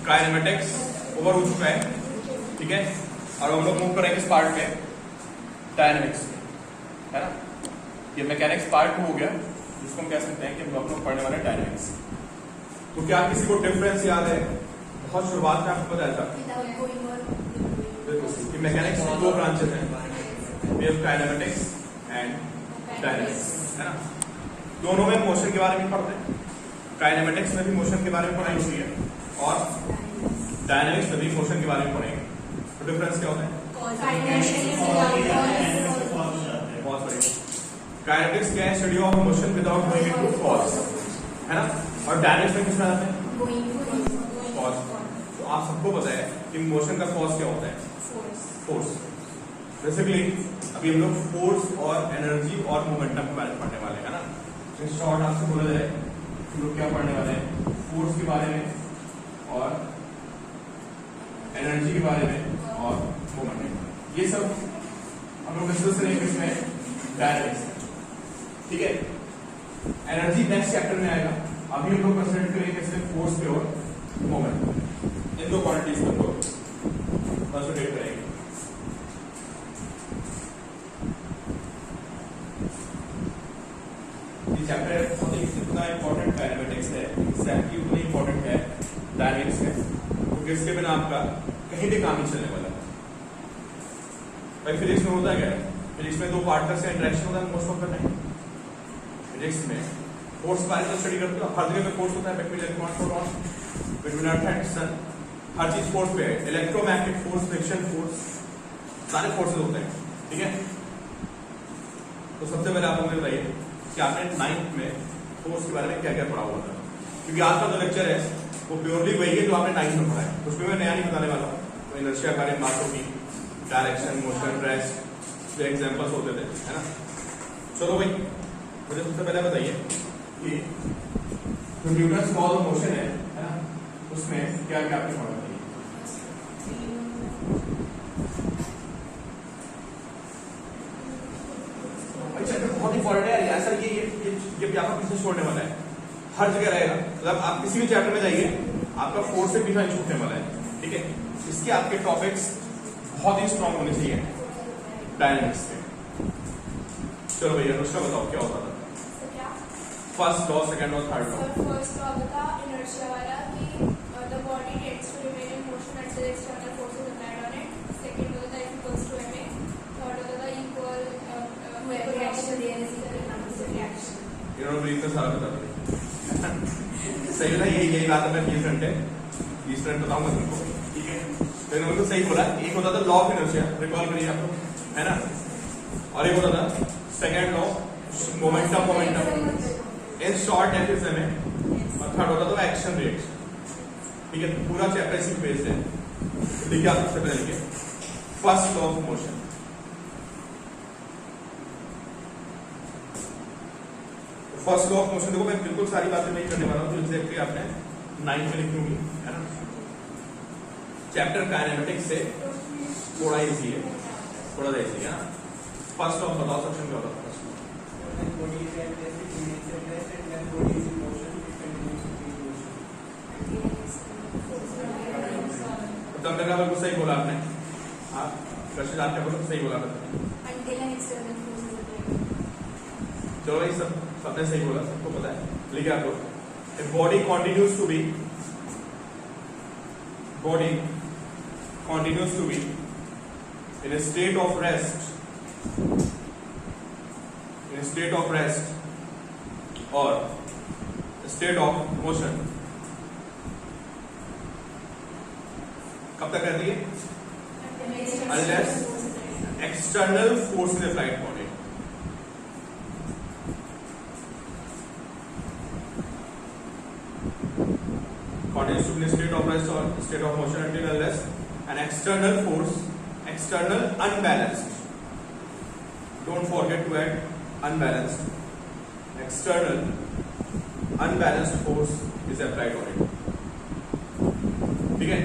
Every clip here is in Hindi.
काइनेमेटिक्स ओवर हो चुका है, ठीक है। और हम लोग मूव करेंगे इस पार्ट में डायनेमिक्स, है ना। ये मैकेनिक्स पार्ट 2 हो गया, जिसको हम कह सकते हैं कि हम लोग पढ़ने वाले डायनेमिक्स। तो क्या किसी को डिफरेंस याद है? बहुत शुरुआत में आपको बताया था कि मैकेनिक्स में 2 ब्रांचेस हैं, वे हैव काइनेमेटिक्स एंड डायनेमिक्स, है ना। दोनों में मोशन के बारे में पढ़ते हैं, काइनेमेटिक्स में भी मोशन के बारे में पढ़ाई हुई है और डायनेमिक्स में भी मोशन के बारे में पढ़ेंगे। तो डिफरेंस क्या होता है? बहुत बढ़िया। काइनेटिक्स क्या है? Study of motion without going into cause, है ना। और डायनेमिक्स में किस में आते हैं? कॉज। तो आप सबको पता है कि मोशन का कॉज क्या होता है? फोर्स। बेसिकली अभी हम लोग फोर्स और एनर्जी और मोमेंटम के बारे में पढ़ने वाले हैं, ना। तो शॉर्ट आपसे बोला जाए हम लोग क्या पढ़ने वाले हैं? फोर्स के बारे में और एनर्जी के बारे में और मोमेंटम। ये सब हम लोग डिस्कस करेंगे इसमें डायनेमिक्स, ठीक है। एनर्जी नेक्स्ट चैप्टर में आएगा। अभी हम लोग कंसंट्रेट करेंगे सिर्फ फोर्स पे और मोमेंट, इन 2 क्वांटिटीज पर तो कंसंट्रेट करेंगे। ये चैप्टर बहुत ही इतना इंपॉर्टेंट काइनेमेटिक्स है, एग्जैक्टली उतना इंपॉर्टेंट है डायनेमिक्स है, क्योंकि इसके बिना आपका कहीं भी काम नहीं चलने वाला। भाई फिजिक्स में होता है क्या? फिजिक्स में 2 पार्टिकल्स का इंटरेक्शन होता है most of the time. Physics में फोर्स के बारे में स्टडी करते हो, हर जगह पे फोर्स होता है, between electron proton, between earth and sun, हर चीज फोर्स पे है। इलेक्ट्रोमैग्नेटिक फोर्स, फ्रिक्शन फोर्स, सारे फोर्सेस होते हैं, ठीक है। तो सबसे पहले आप मुझे बताइए कि आपने 9th में फोर्स के बारे में क्या क्या पढ़ा हुआ था, क्योंकि आज का जो लेक्चर है वो प्योरली वही है जो आपने 9th में पढ़ा है, उसमें मैं नया नहीं बताने वाला हूँ। तो इनर्शिया के बारे में बात होगी, डायरेक्शन, मोशन, रेस्ट, जो एग्जांपल्स होते थे, है ना। चलो भाई, मुझे सबसे पहले बताइए कि जो न्यूटन्स लॉ ऑफ मोशन है ना, उसमें क्या क्या आपने पढ़ा? बहुत इंपॉर्टेंट है यार, सर ये व्यापक पीछे छोड़ने वाला है, हर जगह रहेगा। मतलब आप किसी भी चैप्टर में जाइए, आपका फोर्स से पीछा नहीं छूटने वाला है, ठीक है। इसके आपके टॉपिक्स बहुत ही स्ट्रॉन्ग होने चाहिए डायनेमिक्स के। चलो भैया अनुष्का बताओ क्या होता था? First law, second law, third law. First law था इनर्शिया वाला कि the body tends to remain in motion until external forces applied on it. Second होता था equals to ma. थर्ड होता था equal reaction reaction. इन्होंने ब्रीफ में सारा बता दिया। सही ना, यही बात है। मैं 20 घंटे बताऊंगा तुमको, ठीक है। तो इन्होंने तो सही बोला। एक होता था लॉ ऑफ इनर्शिया, रिकॉल करिए आप लोग, है ना। और एक होता था second law, momentum in short aphis में, और थर्ड होता था एक्शन रिएक्शन, ठीक है। पूरा चैप्टर इसी पे बेस्ड है। देखिए आप सबसे पहले लिखिए first law of motion. First law of motion देखो, मैं बिल्कुल सारी बातें नहीं करने वाला हूं, तो एग्जैक्टली आपने 9th में लिखी होगी, है ना। चैप्टर काइनेमेटिक्स से थोड़ा इजी है, थोड़ा सा इजी है ना। फर्स्ट लॉ बताओ, सेक्शन क्या होता है? बिल्कुल सही बोला आपने। आप क्वेश्चन आपने बोला सही बोला था। चलो ये सबने सही बोला, सबको पता है। लिखिए आप लोग, body continues to be in a state of rest, or a state of motion। कब तक रहती है? Unless external force is applied upon it। Continues to be in a state of rest or state of motion until unless an external force, external unbalanced, don't forget to add unbalanced, external unbalanced force is applied on it, ठीक है।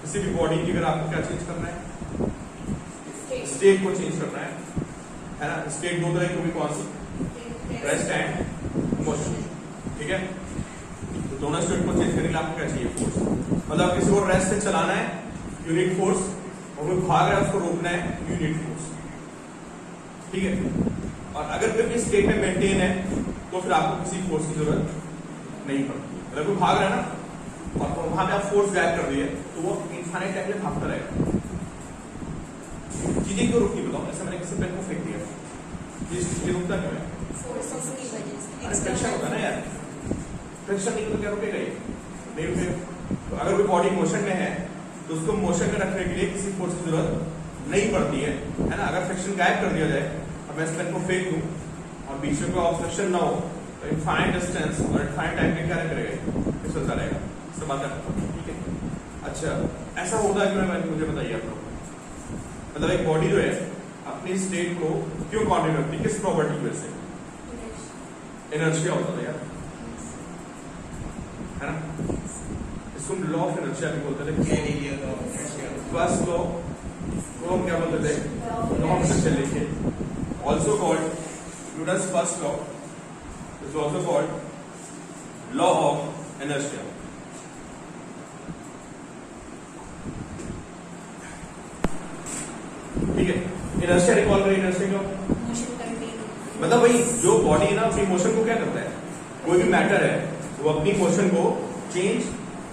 किसी भी बॉडी की अगर आपको क्या चेंज करना है, स्टेट को चेंज करना है ना। स्टेट 2 तरह की होगी, कौन सी? रेस्ट एंड मोशन, ठीक है। तो दोनों स्टेट को चेंज करने के लिए आपको क्या चाहिए? फोर्स। मतलब किसी को रेस्ट से चलाना है, यू नीड फोर्स, और कोई भाग रहा है उसको रोकना है, यू नीड फोर्स। ठीक है। और अगर फिर भी स्टेट में मेंटेन है तो फिर आपको किसी फोर्स की जरूरत नहीं पड़ती। अगर कोई भाग रहा है ना और तो वहां पे आप फोर्स गायब कर दिए तो वो इनफाइनाइट टाइम में भागता रहेगा। चीजें क्यों रुकती बताओ? ऐसा मैंने किसी पेन को फेंक दिया, ये रुकता क्यों है? फोर्सेस की वजह से। अरे फ्रिक्शन होता है ना यार, फ्रिक्शन नहीं तो क्या रुकेगा ये? नहीं रुकेगा। तो अगर कोई बॉडी मोशन में है तो उसको मोशन में रखने के लिए किसी फोर्स की जरूरत नहीं पड़ती है ना। अगर फ्रिक्शन गायब कर दिया जाए और मैं इस पेन को फेंक दूं और बीच में कोई ऑब्स्ट्रक्शन ना हो तो इनफाइनाइट डिस्टेंस और इनफाइनाइट टाइम में क्या करेगा? चलता रहेगा। सब बात है, ठीक है। अच्छा, ऐसा होता है कि मुझे बताइए आप लोग, मतलब एक बॉडी जो है अपनी स्टेट को क्यों कॉन्टिन्यू रखती है? किस प्रॉपर्टी की वजह से? इनर्शिया होता है यार, है ना। इसको लॉ ऑफ इनर्शिया भी बोलते थे। फर्स्ट लॉ को हम क्या बोलते थे? लॉ ऑफ इनर्शिया लिखे, also called Newton's first law, is also called law of inertia. ठीक है। इनर्शिया रिकॉल करिए। इनर्शिया क्यों? मोशन कंटिन्यू, मतलब भाई जो बॉडी है ना अपनी मोशन को क्या करता है? कोई भी मैटर है वो अपनी मोशन को चेंज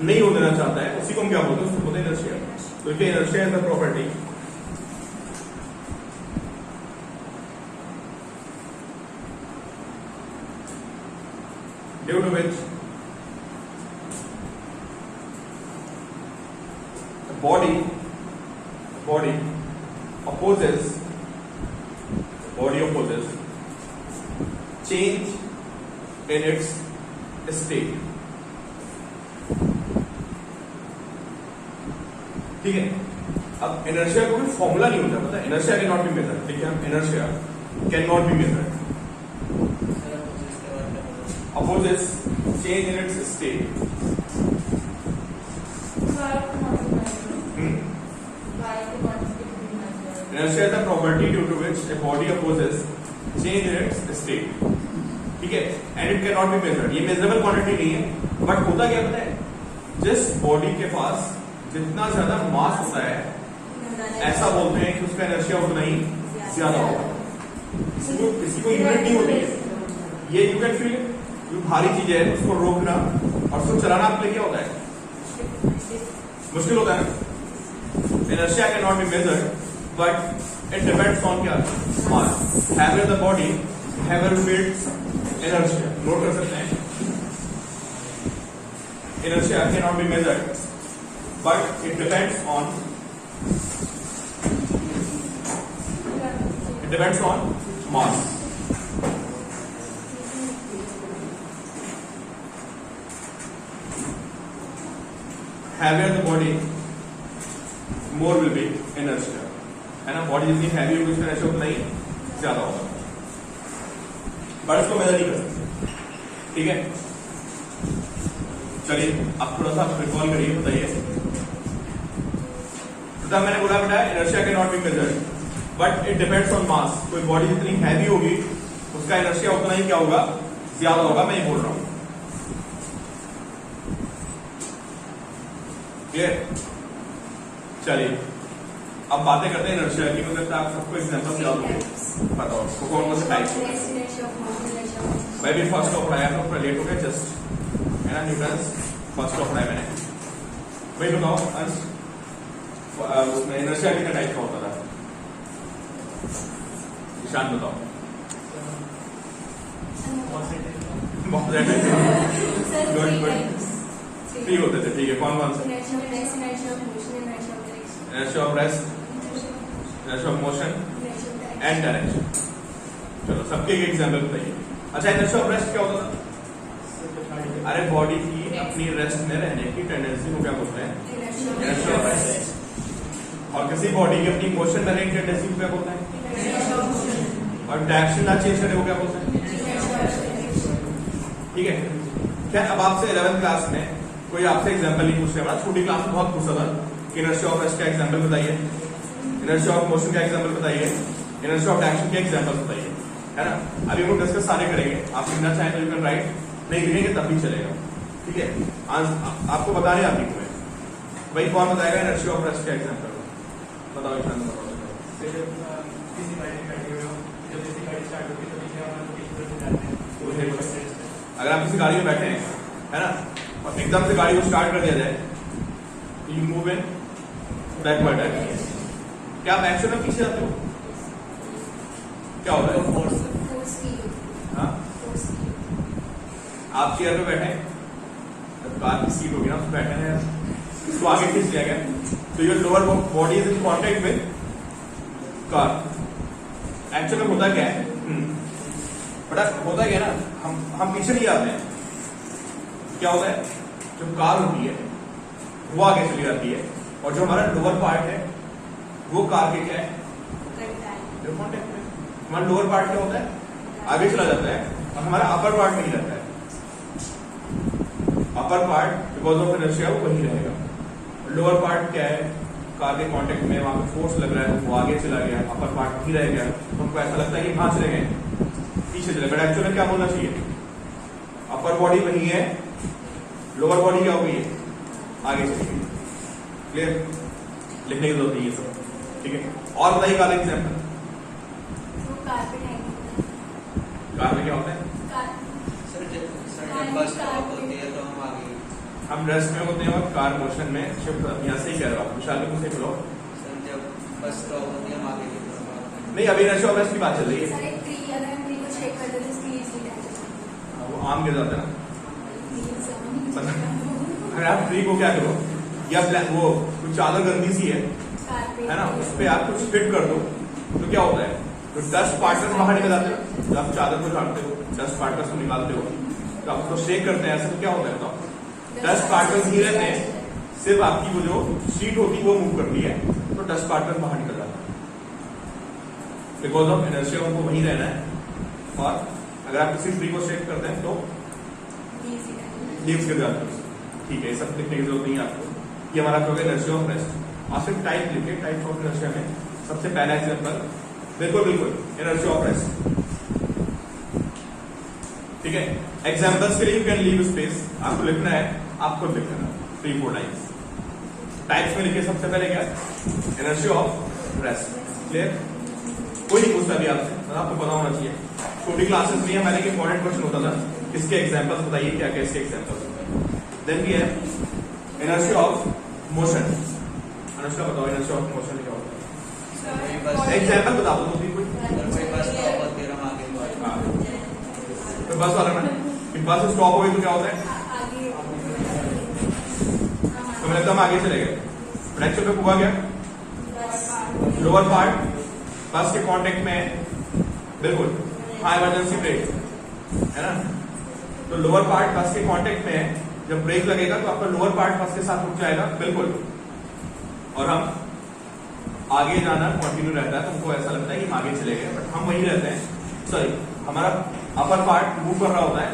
नहीं होने देना चाहता है, उसी को हम क्या बोलते हैं? उसको बोलते हैं इनर्शिया। तो क्या inertia is the property due to which body opposes change in its state। ठीक है। अब इनर्शिया को कोई फॉर्मूला नहीं होता, पता है? Inertia can not be measured. ठीक है, inertia can not be measured, opposes change in its state। Inertia is a property due to which a body opposes change in its state। ठीक है, and it cannot be measured। ये मेजरेबल क्वांटिटी नहीं है, बट होता क्या पता है? जिस बॉडी के पास जितना ज्यादा मास होता है ऐसा बोलते हैं कि उसका इनर्शिया उतना ही ज्यादा होगा। किसी को यूनिट नहीं होती है। ये यू कैन फील, जो भारी चीज है उसको रोकना और उसको चलाना आपके लिए क्या होता है? मुश्किल होता है। Inertia can not be measured but it depends on क्या? mass। heavier the body, heavier builds inertia। Note कर सकते हैं, inertia cannot be measured but it depends on mass। heavier the body, more will be inertia, है ना। बॉडी जितनी हैवी होगी उसका इनर्शिया उतना ही ज्यादा होगा, बट इसको मेजर नहीं कर सकते। ठीक है, चलिए आप थोड़ा सा रिकॉल करिए, बताइए। तो मैंने बोला बेटा inertia can not be measured but it depends on मास। कोई बॉडी जितनी हैवी होगी उसका इनर्शिया उतना ही क्या होगा? ज्यादा होगा। मैं ये बोल रहा हूं, क्लियर? चलिए अब बातें करते हैं इनर्शिया की। मतलब आप सबको एग्जांपल याद होंगे, बताओ कौन कौन से टाइप? मैं भी फर्स्ट लॉ पढ़ाया था, थोड़ा लेट हो गया जस्ट, है ना। न्यूटन्स फर्स्ट लॉ पढ़ाया मैंने। भाई बताओ अंश, उसमें इनर्शिया कितने टाइप का होता था? ईशान बताओ। बहुत थ्री होते थे। ठीक है, कौन कौन से? Inertia of rest, inertia of motion and direction. चलो सबके एक एग्जांपल बताइए। अच्छा, इनर्शिया ऑफ रेस्ट क्या होता था? अरे बॉडी की अपनी रेस्ट में रहने की टेंडेंसी को क्या बोलते हैं? Inertia of rest. और किसी बॉडी की अपनी मोशन में रहने की टेंडेंसी को क्या बोलते हैं? और डायरेक्शन ना चेंज करने को क्या बोलते हैं? ठीक है। क्या अब आपसे 11th क्लास में कोई आपसे एग्जांपल नहीं पूछ रहा? छोटी क्लास में बहुत पूछा था कि इनर्शिया ऑफ रेस्ट का एग्जांपल बताइए, इनर्शिया ऑफ मोशन का एग्जांपल बताइए, इनर्शिया ऑफ डायरेक्शन के एग्जांपल बताइए, है ना। अभी हम डिस्कस सारे करेंगे। आप लिखना चाहें तो यू कैन राइट, नहीं लिखेंगे तब भी चलेगा। ठीक है, आपको बताने आती हूँ मैं। भाई कौन बताएगा इनर्शिया ऑफ रेस्ट का एग्जांपल? बताओ ईशान, बताओ। किसी गाड़ी में बैठे हुए हो, जब जैसे गाड़ी स्टार्ट होती है तो पीछे वाला को किसी तरह से जाते हैं। अगर आप किसी गाड़ी में बैठे हैं, है ना, और एकदम से गाड़ी को स्टार्ट कर दिया जाए, यू मूव इन बैकवर्ड, क्या आप एक्शन में पीछे जाते हो? क्या होता है? फोर्स की हाँ, फोर्स की आप चेयर पे बैठे हैं, कार की सीट होगी ना, उसमें बैठे हैं, इसको आगे खींच लिया गया, तो your lower body is in contact with car. Actually होता क्या है, बड़ा होता क्या है ना, हम पीछे नहीं जाते हैं। क्या होता है, जो कार होती है वो आगे चली जाती है, और जो हमारा लोअर पार्ट है वो कार के क्या है, जो कॉन्टेक्ट में। हमारा लोअर पार्ट क्या होता है, आगे चला जाता है, और हमारा अपर पार्ट नहीं रहता है। Upper part because of inertia वो वही रहेगा। लोअर पार्ट क्या है, कार के कांटेक्ट में, वहां पे फोर्स लग रहा है, वो आगे चला गया, अपर पार्ट वही रह गया, तो हमको ऐसा लगता है कि कहां चले गए, पीछे चले। बट एक्चुअली क्या बोलना चाहिए, अपर बॉडी वही है, लोअर बॉडी क्या हो गई है, आगे चली गई। क्लियर? लिखने की जरूरत नहीं है सब, ठीक है। और बताइए एक एग्जाम्पल, कार में क्या होता है, हम रेस्ट में होते हैं और कार मोशन में शिफ्ट, यहाँ से ही कह रहा हूँ, विशाल को मुझसे बोलो। नहीं, अभी इनर्शिया ऑफ रेस्ट की बात चल रही है। वो आम गिर जाता है ना, अगर आप ट्री को क्या करो, या वो कुछ चादर गंदी सी है ना, उस पर आप कुछ फिट कर दो, तो क्या होता है, तो डस्ट पार्टिकल्स बाहर निकल जाते हैं। जब आप चादर को झाड़ते हो, डस्ट पार्टिकल्स को निकालते हो, तो आप उसको शेक करते हैं, ऐसे तो क्या होता है बताओ, डस्ट पार्टिकल्स ही रहते हैं, सिर्फ आपकी वो जो शीट होती है वो मूव करती है, तो डस्ट पार्टिकल बाहर निकल जाता है। बिकॉज ऑफ इनर्शिया उनको वहीं रहना है, और अगर आप किसी ट्री को शेक करते हैं तो लीव्स गिर जाते हैं। ठीक है, ये सब लिखने की जरूरत नहीं है आपको। ये हमारा होगा इनर्शिया ऑफ रेस्ट। और सिर्फ टाइप लिखे, टाइप्स ऑफ इनर्शिया में सबसे पहला एग्जांपल, बिल्कुल बिल्कुल इनर्शिया ऑफ रेस्ट, ठीक है। एग्जांपल्स के लिए यू कैन लीव स्पेस, आपको लिखना है, आपको लिखना 3-4 लाइन्स। टाइप्स में लिखिए सबसे पहले क्या, इनर्शिया ऑफ रेस्ट। क्लियर? कोई नहीं पूछता भी आपसे, आपको पता होना चाहिए। छोटी क्लासेस में हमारे एक इंपॉर्टेंट क्वेश्चन होता था, इसके एग्जांपल्स बताइए, क्या क्या इसके एग्जांपल्स होते हैं। Then we have inertia of motion. Anushka बताओ, इनर्शिया ऑफ मोशन क्या होता है? एग्जांपल बता दो कोई। तो बस वाला ना, कि बस स्टॉप हो गई तो क्या होता है, तो मैंने एकदम आगे चले गए। एक्चुअल में हुआ क्या, लोअर पार्ट बस के कांटेक्ट में है, बिल्कुल हाई इमरजेंसी ब्रेक है ना, तो लोअर पार्ट बस के कांटेक्ट में है, जब ब्रेक लगेगा तो आपका लोअर पार्ट बस के साथ रुक जाएगा, बिल्कुल, और हम आगे जाना कंटिन्यू रहता है, तो हमको ऐसा लगता है कि हम आगे चले गए, बट हम वहीं रहते हैं। सॉरी, हमारा अपर पार्ट मूव कर रहा होता है,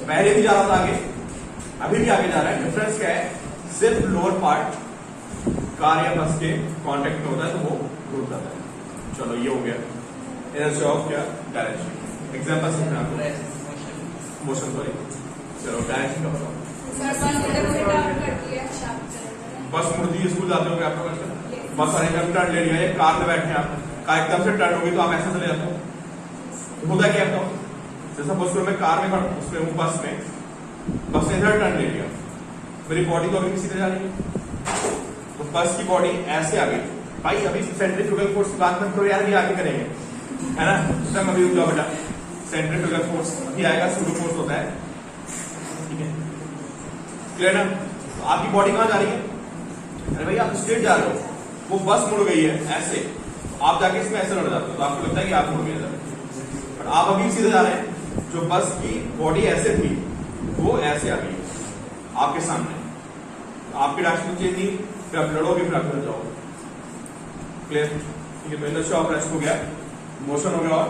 पहले भी जा रहा था आगे, अभी भी आगे जा रहा है। डिफरेंस क्या है, सिर्फ लोअर पार्ट कार या बस के कांटेक्ट में होता है, तो वो रुक जाता है। चलो ये हो गया इनर्शिया ऑफ क्या, डायरेक्शन। एग्जांपल सीखना आपको, मोशन सॉरी, चलो डायरेक्शन का बताओ। बस मुड़ती है, स्कूल जाते हो आपका क्वेश्चन, बस और एकदम टर्न ले लिया, एक कार में बैठे आप, कार एकदम से टर्न होगी तो आप ऐसा चले जाते हो, होता क्या आपका, जैसा उसमें मैं कार में खड़ा, उसमें हूँ बस ने इधर टर्न ले लिया, मेरी बॉडी तो अभी सीधे जा रही है, तो बस की बॉडी ऐसे आ गई। भाई अभी सेंट्रीफ्यूगल फोर्स की बात मत करो यार, भी आगे करेंगे, है ना, उस टाइम अभी रुक जाओ बेटा। सेंट्रीफ्यूगल फोर्स अभी आएगा, सूडो फोर्स होता है, ठीक है, क्लियर ना। तो आपकी बॉडी कहां जा रही है, अरे भाई आप स्ट्रेट जा रहे हो, वो बस मुड़ गई है ऐसे, आप जाके इसमें ऐसे लड़ जाते हो, तो आपको लगता है कि आप मुड़ गए, बट आप अभी सीधे जा रहे हैं। जो बस की बॉडी ऐसे थी वो ऐसे आ गई आपके सामने, आपकी डायरेक्शन चेंज नहीं, फिर आप लड़ोगे, फिर आप लड़ जाओगे। क्लियर? ठीक है, तो इनर्शिया ऑफ रेस्ट हो गया, मोशन हो गया और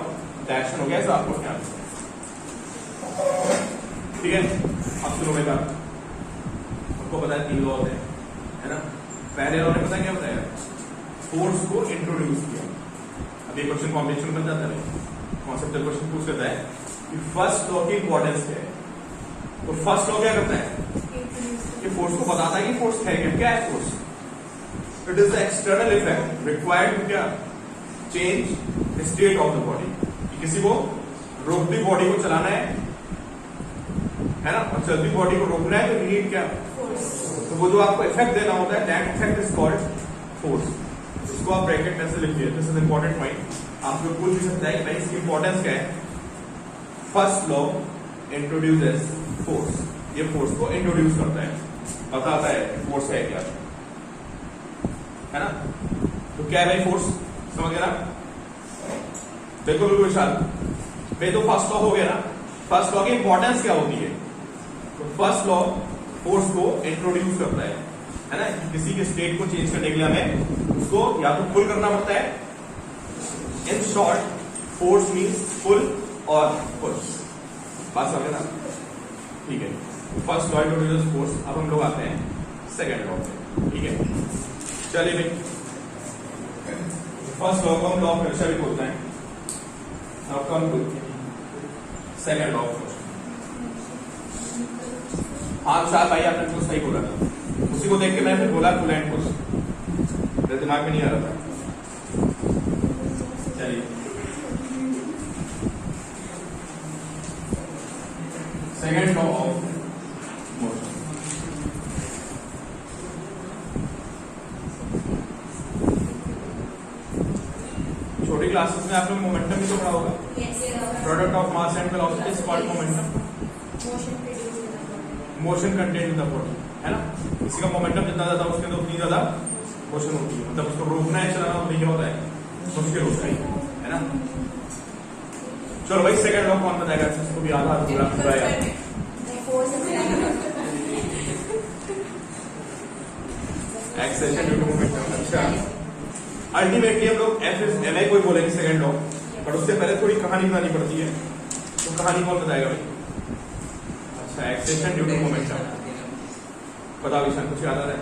डायरेक्शन हो गया, ऐसा आपको ध्यान, ठीक है। अब सुनो बेटा, आपको पता है 3 लॉ होते हैं, है ना। पहले लॉ ने पता क्या बताया, फोर्स को इंट्रोड्यूस किया। अब ये क्वेश्चन कॉम्बिनेशन बन जाता है, कॉन्सेप्चुअल क्वेश्चन पूछ लेता है कि फर्स्ट लॉ की इंपॉर्टेंस क्या है। तो फर्स्ट लॉ क्या करता है, फोर्स को बताता है कि फोर्स है क्या है force. It is the external effect required to क्या change state of the body. किसी को रोकती बॉडी को चलाना है ना, और चलती बॉडी को रोकना है तो नीड क्या तो वो जो आपको इफेक्ट देना होता है that effect is called force. इसको आप ब्रैकेट में से लिखिए, दिस इज इंपॉर्टेंट पॉइंट। आपको पूछ भी सकता है कि भाई इसकी इंपॉर्टेंस क्या है। फर्स्ट लॉ इंट्रोड्यूसेस फोर्स, ये फोर्स को इंट्रोड्यूस करता है, बताता है फोर्स है क्या, है ना। तो क्या है भाई फोर्स, समझ गया ना। देखो बिल्कुल विशाल भाई, तो फर्स्ट लॉ हो गया ना। फर्स्ट लॉ की इंपॉर्टेंस क्या होती है, तो फर्स्ट लॉ फोर्स को इंट्रोड्यूस करता है ना। किसी के स्टेट को चेंज करने के लिए हमें उसको या तो पुल करना पड़ता है, इन शॉर्ट फोर्स मींस पुल और पुश। बात समझ ना, ठीक है। First law introduces force. अब हम लोग आते हैं सेकंड लॉ पे, ठीक है। चलिए भाई, फर्स्ट लॉ को हम लॉ ऑफ इनर्शिया भी बोलते हैं। Now come to second law of force. हाँ शायद भाई आपने तो सही बोला था, उसी को देख के मैं फिर बोला पुल एंड पुश, मेरे दिमाग में नहीं आ रहा था। चलिए सेकंड लॉ ऑफ मोशन। छोटी क्लासेस में आप लोग मोमेंटम भी तो पढ़ा होगा। Product of mass and velocity is called momentum. Motion contain in the body, है ना। किसी का मोमेंटम जितना ज्यादा उसके अंदर उतनी ज्यादा मोशन होती है, मतलब उसको रोकना है चलाना तो क्या होता है मुश्किल होता है ना। चलो भाई सेकंड लॉ कौन बताएगा, इसको भी आधा पूरा यार। Acceleration due to momentum. अच्छा, अल्टीमेटली हम लोग एफ इज एम आई को बोलेंगे सेकंड लॉ, बट उससे पहले थोड़ी कहानी बनानी पड़ती है। तो कहानी कौन बताएगा भाई। अच्छा, एक्सेलेरेशन ड्यू टू मोमेंटम। बताओ ईशान, कुछ याद आ रहा है,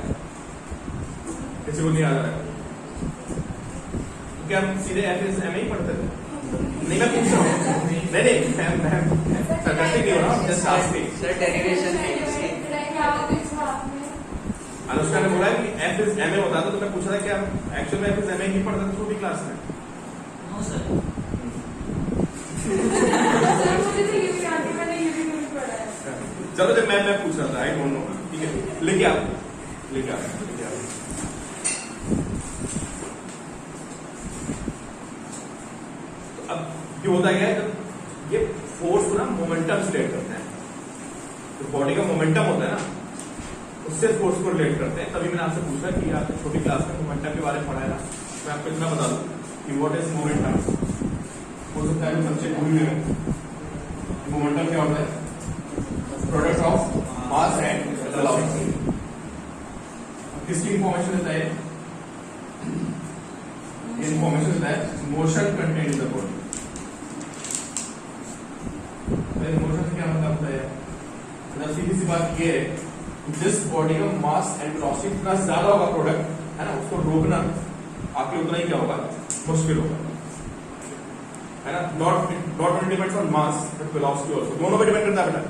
किसी को नहीं याद आ रहा है तो क्या हम सीधे एफ इज एम आई पढ़ते थे। नहीं मैं पूछ रहा हूँ, नहीं मैं सरकास्टिक नहीं हो रहा हूँ, just asking. Sir derivation Anushka ने बोला कि एफ इज एम ए होता था, तो मैं पूछ रहा था क्या एक्चुअल में एफ इज एम ए नहीं पढ़ता था छोटी क्लास में। नो सर, चलो जब मैं पूछ रहा था, आई डोंट नो, ठीक है। लिखिए आप। तो अब ये होता क्या है, जब ये फोर्स को ना मोमेंटम से रिलेट करते हैं, तो बॉडी का मोमेंटम होता है ना, उससे फोर्स को रिलेट करते हैं। तभी मैंने आपसे पूछा कि आप छोटी क्लास में मोमेंटम के बारे में पढ़ा है ना, मैं आपको इतना बता दूं कि व्हाट इज मोमेंटम। हो सकता है सबसे भूल गए। मोमेंटम क्या होता है, product of mass and velocity. किसकी इंफॉर्मेशन देता है, इंफॉर्मेशन देता है motion content in the body. Motion से क्या मतलब होता है, मतलब सीधी सी बात ये है, जिस बॉडी का मास एंड वेलोसिटी इतना ज्यादा होगा प्रोडक्ट, है ना, उसको रोकना आपके उतना ही क्या होगा, मुश्किल होगा, है ना। Not only depends on mass but velocity also, दोनों पे डिपेंड करता है बेटा।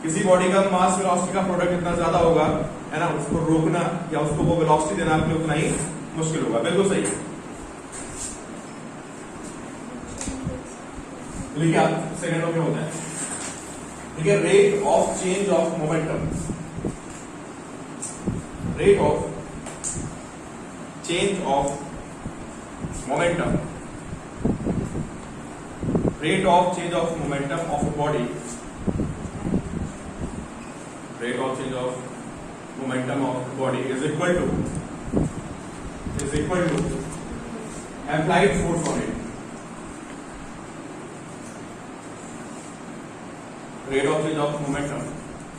किसी बॉडी का मास वेलोसिटी का प्रोडक्ट इतना ज्यादा होगा, है ना, उसको रोकना या उसको वो वेलोसिटी देना आपके उतना ही मुश्किल होगा। बिल्कुल सही। लिखिए आप, सेकंड लॉ क्या होता है, ठीक है। Rate of change of momentum, rate of change of momentum, rate of change of momentum of a body, rate of change of momentum of the body is equal to applied force on it. Rate of change of momentum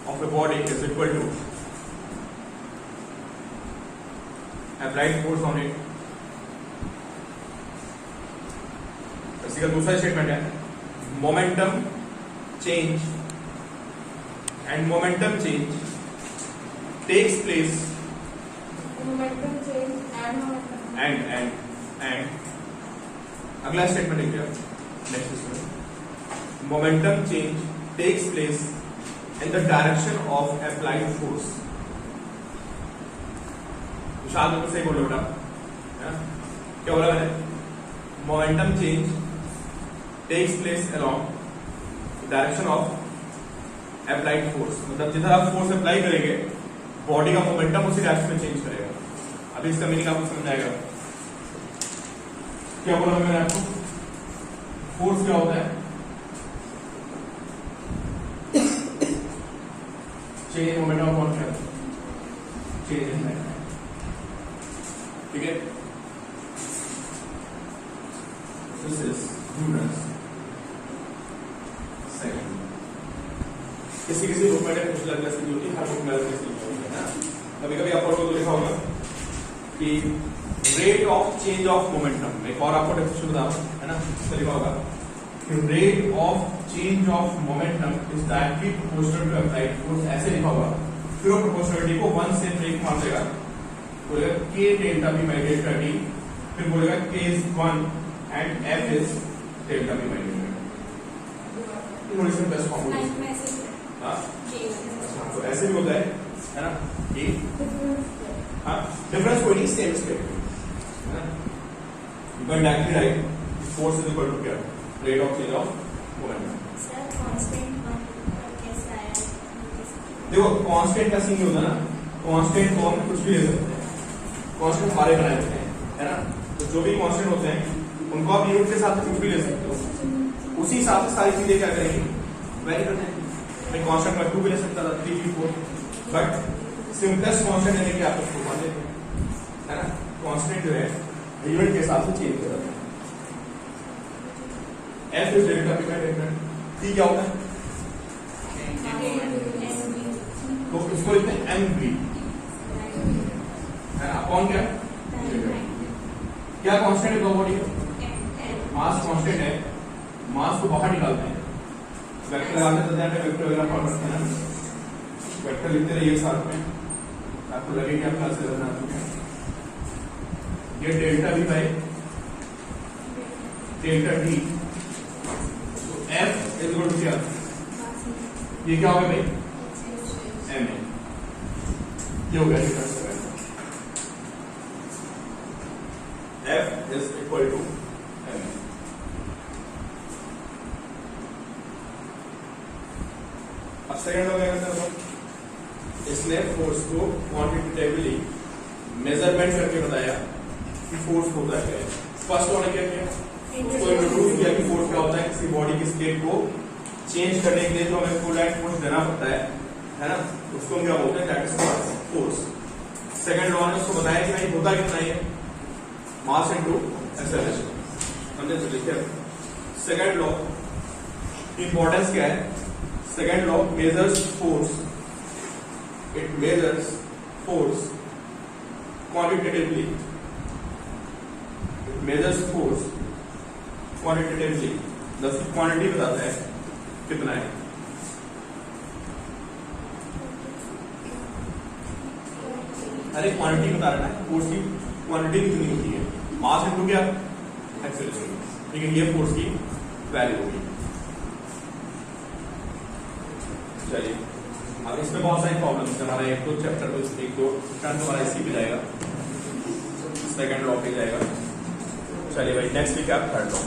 of the body is equal to applied force on it. इसी का दूसरा स्टेटमेंट है, momentum change and momentum change takes place and अगला स्टेटमेंट है क्या, next statement, momentum change takes place in the direction of applied force. शायद बिल्कुल सही बोलो बेटा, क्या बोला मैंने? Momentum change takes place along direction of applied force, मतलब जिधर आप फोर्स अप्लाई करेंगे बॉडी का मोमेंटम उसी डायरेक्शन में चेंज करेगा। अभी इसका मीनिंग आपको समझ आएगा। क्या बोला मैंने आपको? फोर्स क्या होता है? Change momentum of motion, change in momentum, ठीक है? This is Newton's second. किसी किसी बुक में कुछ अलग अलग होती है, हर बुक में अलग अलग होती है ना। कभी कभी आप पढ़ोगे तो लिखा होगा कि rate of change of momentum, एक और आपको डेफिनेशन बताऊं, है ना? इसमें लिखा होगा कि rate of change of momentum is directly proportional to applied force, ऐसे लिखा होगा। फिर वो प्रोपोर्शनलिटी को 1 से ब्रेक मार देगा, बोलेगा k delta v by delta t, फिर बोलेगा k is 1 and f is delta v by delta t। थोड़ी सी बेस्ट फॉर्मूला, हाँ तो ऐसे भी होता है ना? कि हाँ डिफरेंस कोई नहीं, सेम स्टेप है ना? You can directly write force is equal to क्या? Rate of change of momentum. Sir constant कैसे आया? देखो कांस्टेंट का सीन होता है ना, कांस्टेंट को हम कुछ भी ले सकते हैं, कांस्टेंट हमारे बनाए होते हैं, है ना? तो जो भी कांस्टेंट होते हैं उनको आप यूनिट के हिसाब से कुछ भी ले सकते हो, उसी हिसाब से सारी चीजें क्या करेंगी? वेरी करते हैं। मैं कांस्टेंट में 2 भी ले सकता था, 3 भी 4, बट सिंपलेस्ट कांस्टेंट लेने के आप उसको मान लेते हैं, है ना? कांस्टेंट जो है यूनिट के हिसाब से चेंज हो जाता है। F is delta p by delta t, क्या होता है? तो इसको लिखते हैं mv, है ना? अपॉन क्या? क्या कांस्टेंट है बॉडी का? मास कांस्टेंट है, मास को बाहर निकालते हैं, वेक्टर लगाते हैं, वेक्टर वगैरह पढ़ सकते हैं, वेक्टर लिखते रहिए साथ में, आपको लगेगा आप क्लास 11 आ चुके हैं। ये delta v by delta t, तो f इज इक्वल टू क्या? ये क्या होगा भाई? m है, ये हो गया difference. f is equal to m। अब सेकंड हो गया सर, इसने फोर्स को क्वांटिटेटिवली मेजरमेंट करके बताया कि फोर्स होता है क्या है। फर्स्ट उन्होंने क्या किया? उसको इंट्रोड्यूस किया कि फोर्स क्या होता है। किसी बॉडी की स्टेट को चेंज करने के लिए जो हमें फुल एंड फोर्स देना पड़ता है ना, उसको हम क्या बोलते हैं? That is force. Second law ने उसको बताया कि भाई होता कितना है? Mass into acceleration. हमने तो लिखा है सेकंड लॉ की इंपॉर्टेंस क्या है? Second law measures force, it measures force quantitatively, it measures force quantitatively, दस की क्वांटिटी बताता है कितना है। अरे क्वांटिटी बता रहा है, फोर्स की क्वांटिटी कितनी होती है? मास इनटू क्या? एक्सेलरेशन, ठीक है? ये फोर्स की वैल्यू होगी। चलिए अब इसमें बहुत सारी प्रॉब्लम्स है। हमारा एक दो चैप्टर तो एक दो टर्न हमारा इसी पे जाएगा, सेकंड लॉ पे जाएगा। चलिए भाई नेक्स्ट वीक आप थर्ड लॉ।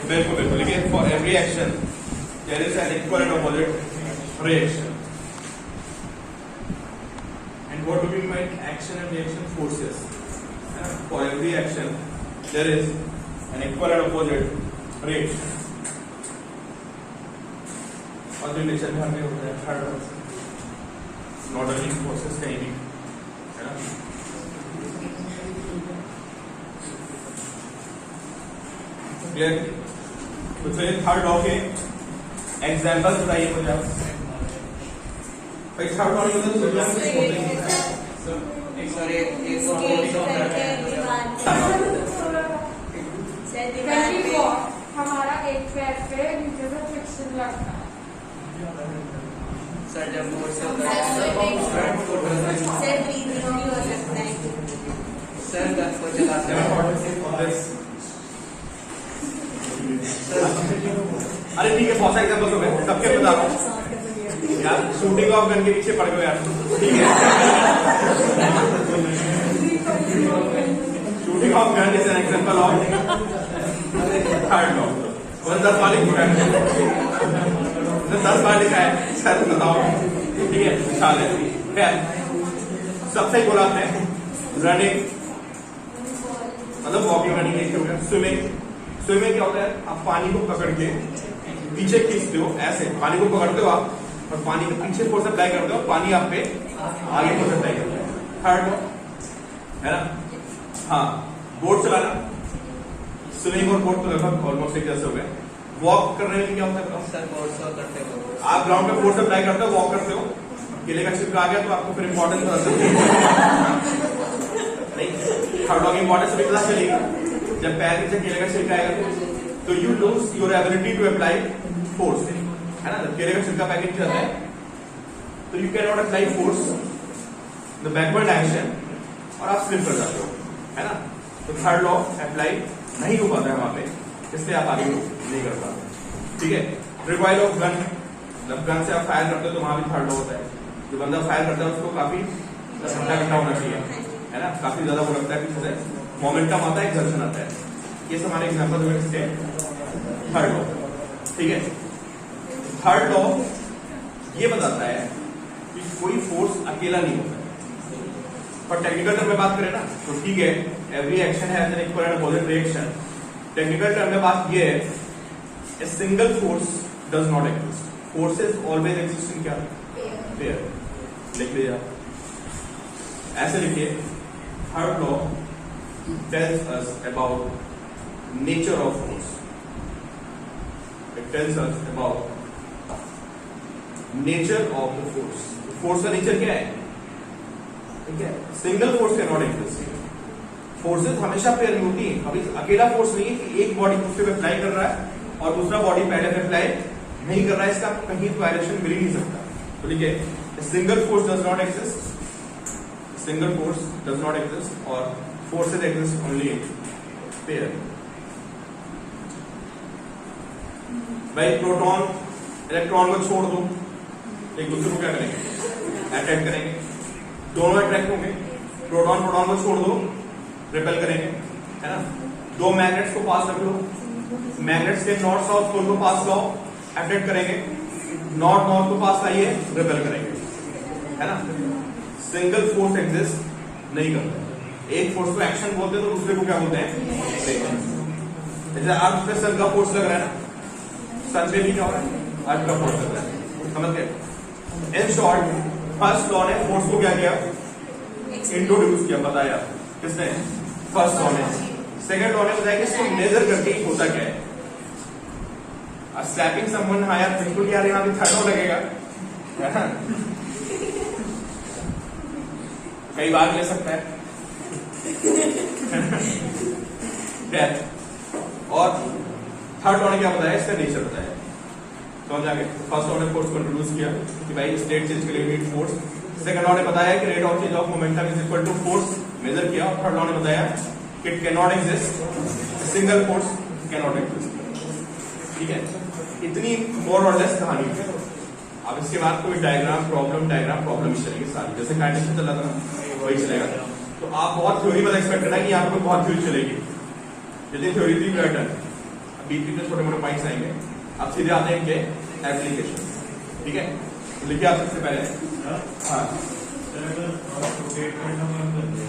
बिल्कुल बिल्कुल, लेकिन for every action there is an equal and opposite reaction. And what do we mean action and reaction? Forces. For every action, there is an equal and opposite reaction. और जो रिएक्शन में हमें होता है थर्ड नॉट ओनली फोर्सेस कहीं भी, है ना? क्लियर? तो चलिए थर्ड लॉ के एग्जांपल्स बताइए मुझे आप। भाई थर्ड लॉ मतलब हमारा एक पैर पे नीचे से फ्रिक्शन लगता है। सर जब फोर्स सर ब्रीदिंग भी हो सकता है। अरे ठीक है, बहुत सारे एग्जाम्पल्स हो गए, सबके बता रहा हूँ यार। शूटिंग ऑफ गन के पीछे पड़ गए यार, ठीक है। Shooting of gun is an example of third law. 10 बार लिखा है, 10 बार लिखा है सर, बताओ, ठीक है। विशाल है, सबसे बोला आपने रनिंग मतलब वॉकिंग, रनिंग एक हो गया। स्विमिंग, स्विमिंग क्या होता है, आप पानी को पकड़ के पीछे खींचते हो, ऐसे पानी को पकड़ते हो आप और पानी के पीछे फोर्स अप्लाई करते हो, पानी आप पे आगे फोर्स अप्लाई करते हो। थर्ड है ना, हाँ। बोट चलाना, स्विमिंग और बोट तो लगभग ऑलमोस्ट एक जैसे हो गए। वॉक करने में क्या होता है, आप ग्राउंड पे फोर्स अप्लाई करते हो, वॉक करते हो, केले का छिलका आ गया तो आपको फिर इंपॉर्टेंस पता चलती नहीं। थर्ड लॉ की इंपॉर्टेंस भी पता चलेगी जब पैर नीचे केले का छिलका आएगा तो you lose your ability to apply force, है ना। जब केले का छिलका पैकेट नीचे आता है तो you can not apply force the backward direction और आप स्लिप कर जाते हो, है ना। तो थर्ड लॉ अप्लाई नहीं हो पाता है वहां पे, इसलिए आप आगे नहीं कर पाते, ठीक है। रिकॉइल ऑफ गन, जब गन से आप फायर करते हो तो वहां भी थर्ड लॉ होता है। जो बंदा फायर करता है उसको काफी ठंडा होना चाहिए, है ना। काफी ज्यादा वो लगता है कि मोमेंटम आता है, घर्षण आता है। ये हमारे एग्जाम्पल हुए इसके थर्ड लॉ, ठीक है। थर्ड लॉ ये बताता है कि कोई फोर्स अकेला नहीं होता है। पर टेक्निकल टर्म में बात करें ना तो ठीक है, every action has an equal and opposite reaction. Technical term में बात ये है, a single force does not exist, forces always exist in क्या, पेयर। लिख लीजिए आप, ऐसे लिखिए। Third law tells us about nature of force. It tells us about nature of the force. Force का नेचर क्या है, ठीक है। Single force can not exist, forces हमेशा पेयर में होती है। अभी अकेला फोर्स नहीं है कि एक बॉडी दूसरे पे अप्लाई कर रहा है और दूसरा बॉडी पहले पे अप्लाई नहीं कर रहा है, इसका कहीं वायलेशन मिल ही नहीं सकता। तो ठीक है, single force does not exist, single force does not exist और forces exist only in pair. भाई प्रोटॉन इलेक्ट्रॉन को छोड़ दो, एक दूसरे को क्या करेंगे, अट्रैक्ट करेंगे, दोनों अट्रैक्ट होंगे। प्रोटॉन प्रोटॉन को छोड़ दो, रिपेल करेंगे, है ना। दो मैग्नेट्स को पास रख लो, मैग्नेट्स के नॉर्थ साउथ पोल को पास लाओ, अट्रैक्ट करेंगे, नॉर्थ नॉर्थ को पास लाइए, रिपेल करेंगे, है ना। सिंगल फोर्स एग्जिस्ट नहीं करता। एक फोर्स को एक्शन बोलते हैं तो दूसरे को क्या बोलते हैं, जैसे अर्थ पे सन का फोर्स लग रहा है ना, सन पे भी क्या हो रहा है, अर्थ का फोर्स लग रहा है, समझ गए। इन शॉर्ट फर्स्ट लॉ ने फोर्स को क्या किया, इंट्रोड्यूस किया, बताया किसने, फर्स्ट लॉ ने। सेकंड लॉ ने बताया कि इसको मेजर करके होता क्या है। स्लैपिंग समवन हायर, बिल्कुल यार यहाँ भी थर्ड लॉ लगेगा, कई बार ले सकता है और थर्ड लॉ ने क्या बताया, इसका नेचर बताया। समझ आ गए। फर्स्ट लॉ ने फोर्स को इंट्रोड्यूस किया कि भाई स्टेट चेंज के लिए नीड फोर्स। सेकंड लॉ ने बताया कि rate of change of momentum is equal to force, measure किया। और थर्ड लॉ ने बताया कि it can not exist, single force can not exist, ठीक है। इतनी मोर और लेस कहानी है। अब इसके बाद कोई डायग्राम प्रॉब्लम ही चलेगी सारी, जैसे काइनेटिक्स चल रहा था वही चलेगा। तो आप बहुत थ्योरी मत एक्सपेक्ट करना कि यहाँ पे बहुत थ्योरी चलेगी, जितनी थ्योरी थी ब्लैटन, बीच बीच में छोटे मोटे पॉइंट्स आएंगे। अब सीधे आते हैं इनके एप्लीकेशन, ठीक है। तो लिखिए आप सबसे पहले, हाँ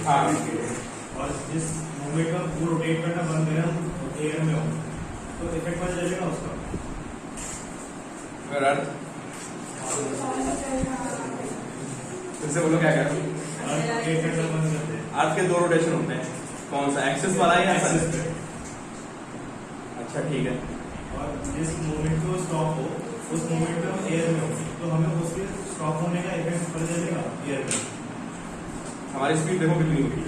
हाँ, और जिस मूवमेंट को रोटेट करना बंद करें एयर में हो तो इफेक्ट पता चलेगा उसका। फिर से बोलो क्या कह रहे हो। अर्थ के दो रोटेशन होते हैं, कौन सा, एक्सिस वाला या एक्सिस पे? अच्छा ठीक है। और जिस मूवमेंट को स्टॉप हो उस मूवमेंट में एयर में हो तो हमें उसके स्टॉप होने का इफेक्ट पता चलेगा एयर में। हमारी स्पीड देखो कितनी होती है,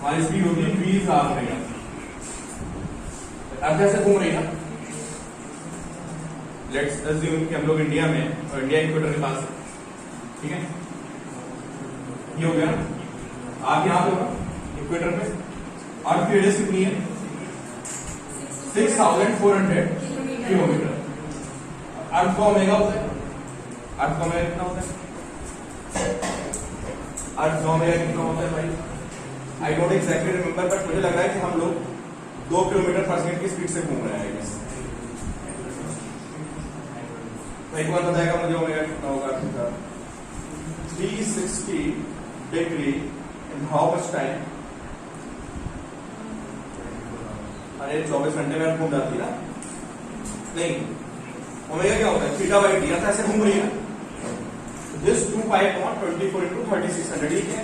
हमारी स्पीड होती है 20,000 मीटर। अर्थ ऐसे घूम रही है ना, लेट्स अज्यूम कि हम लोग इंडिया में और इंडिया इक्वेटर के पास है, ठीक है। ये हो गया, आप यहाँ पे होगा इक्वेटर पे। अर्थ की रेडियस कितनी है? 6400 किलोमीटर। अर्थ का ओमेगा होता है, अर्थ का ओमेगा कितना होता है? अर्थ का ओमेगा कितना होता है भाई? I don't exactly remember, but मुझे लग रहा है कि हम लोग 2 किलोमीटर पर सेकंड की स्पीड से घूम रहे हैं। तो एक बार बताएगा मुझे ओमेगा कितना होगा? 360 degree in how much time? अरे 24 घंटे में घूम जाती है ना? नहीं, ओमेगा क्या होता है? थीटा बाई टी, ऐसे घूम रही है। दिस 2 पाई अपॉन 24 into 3600, ठीक है?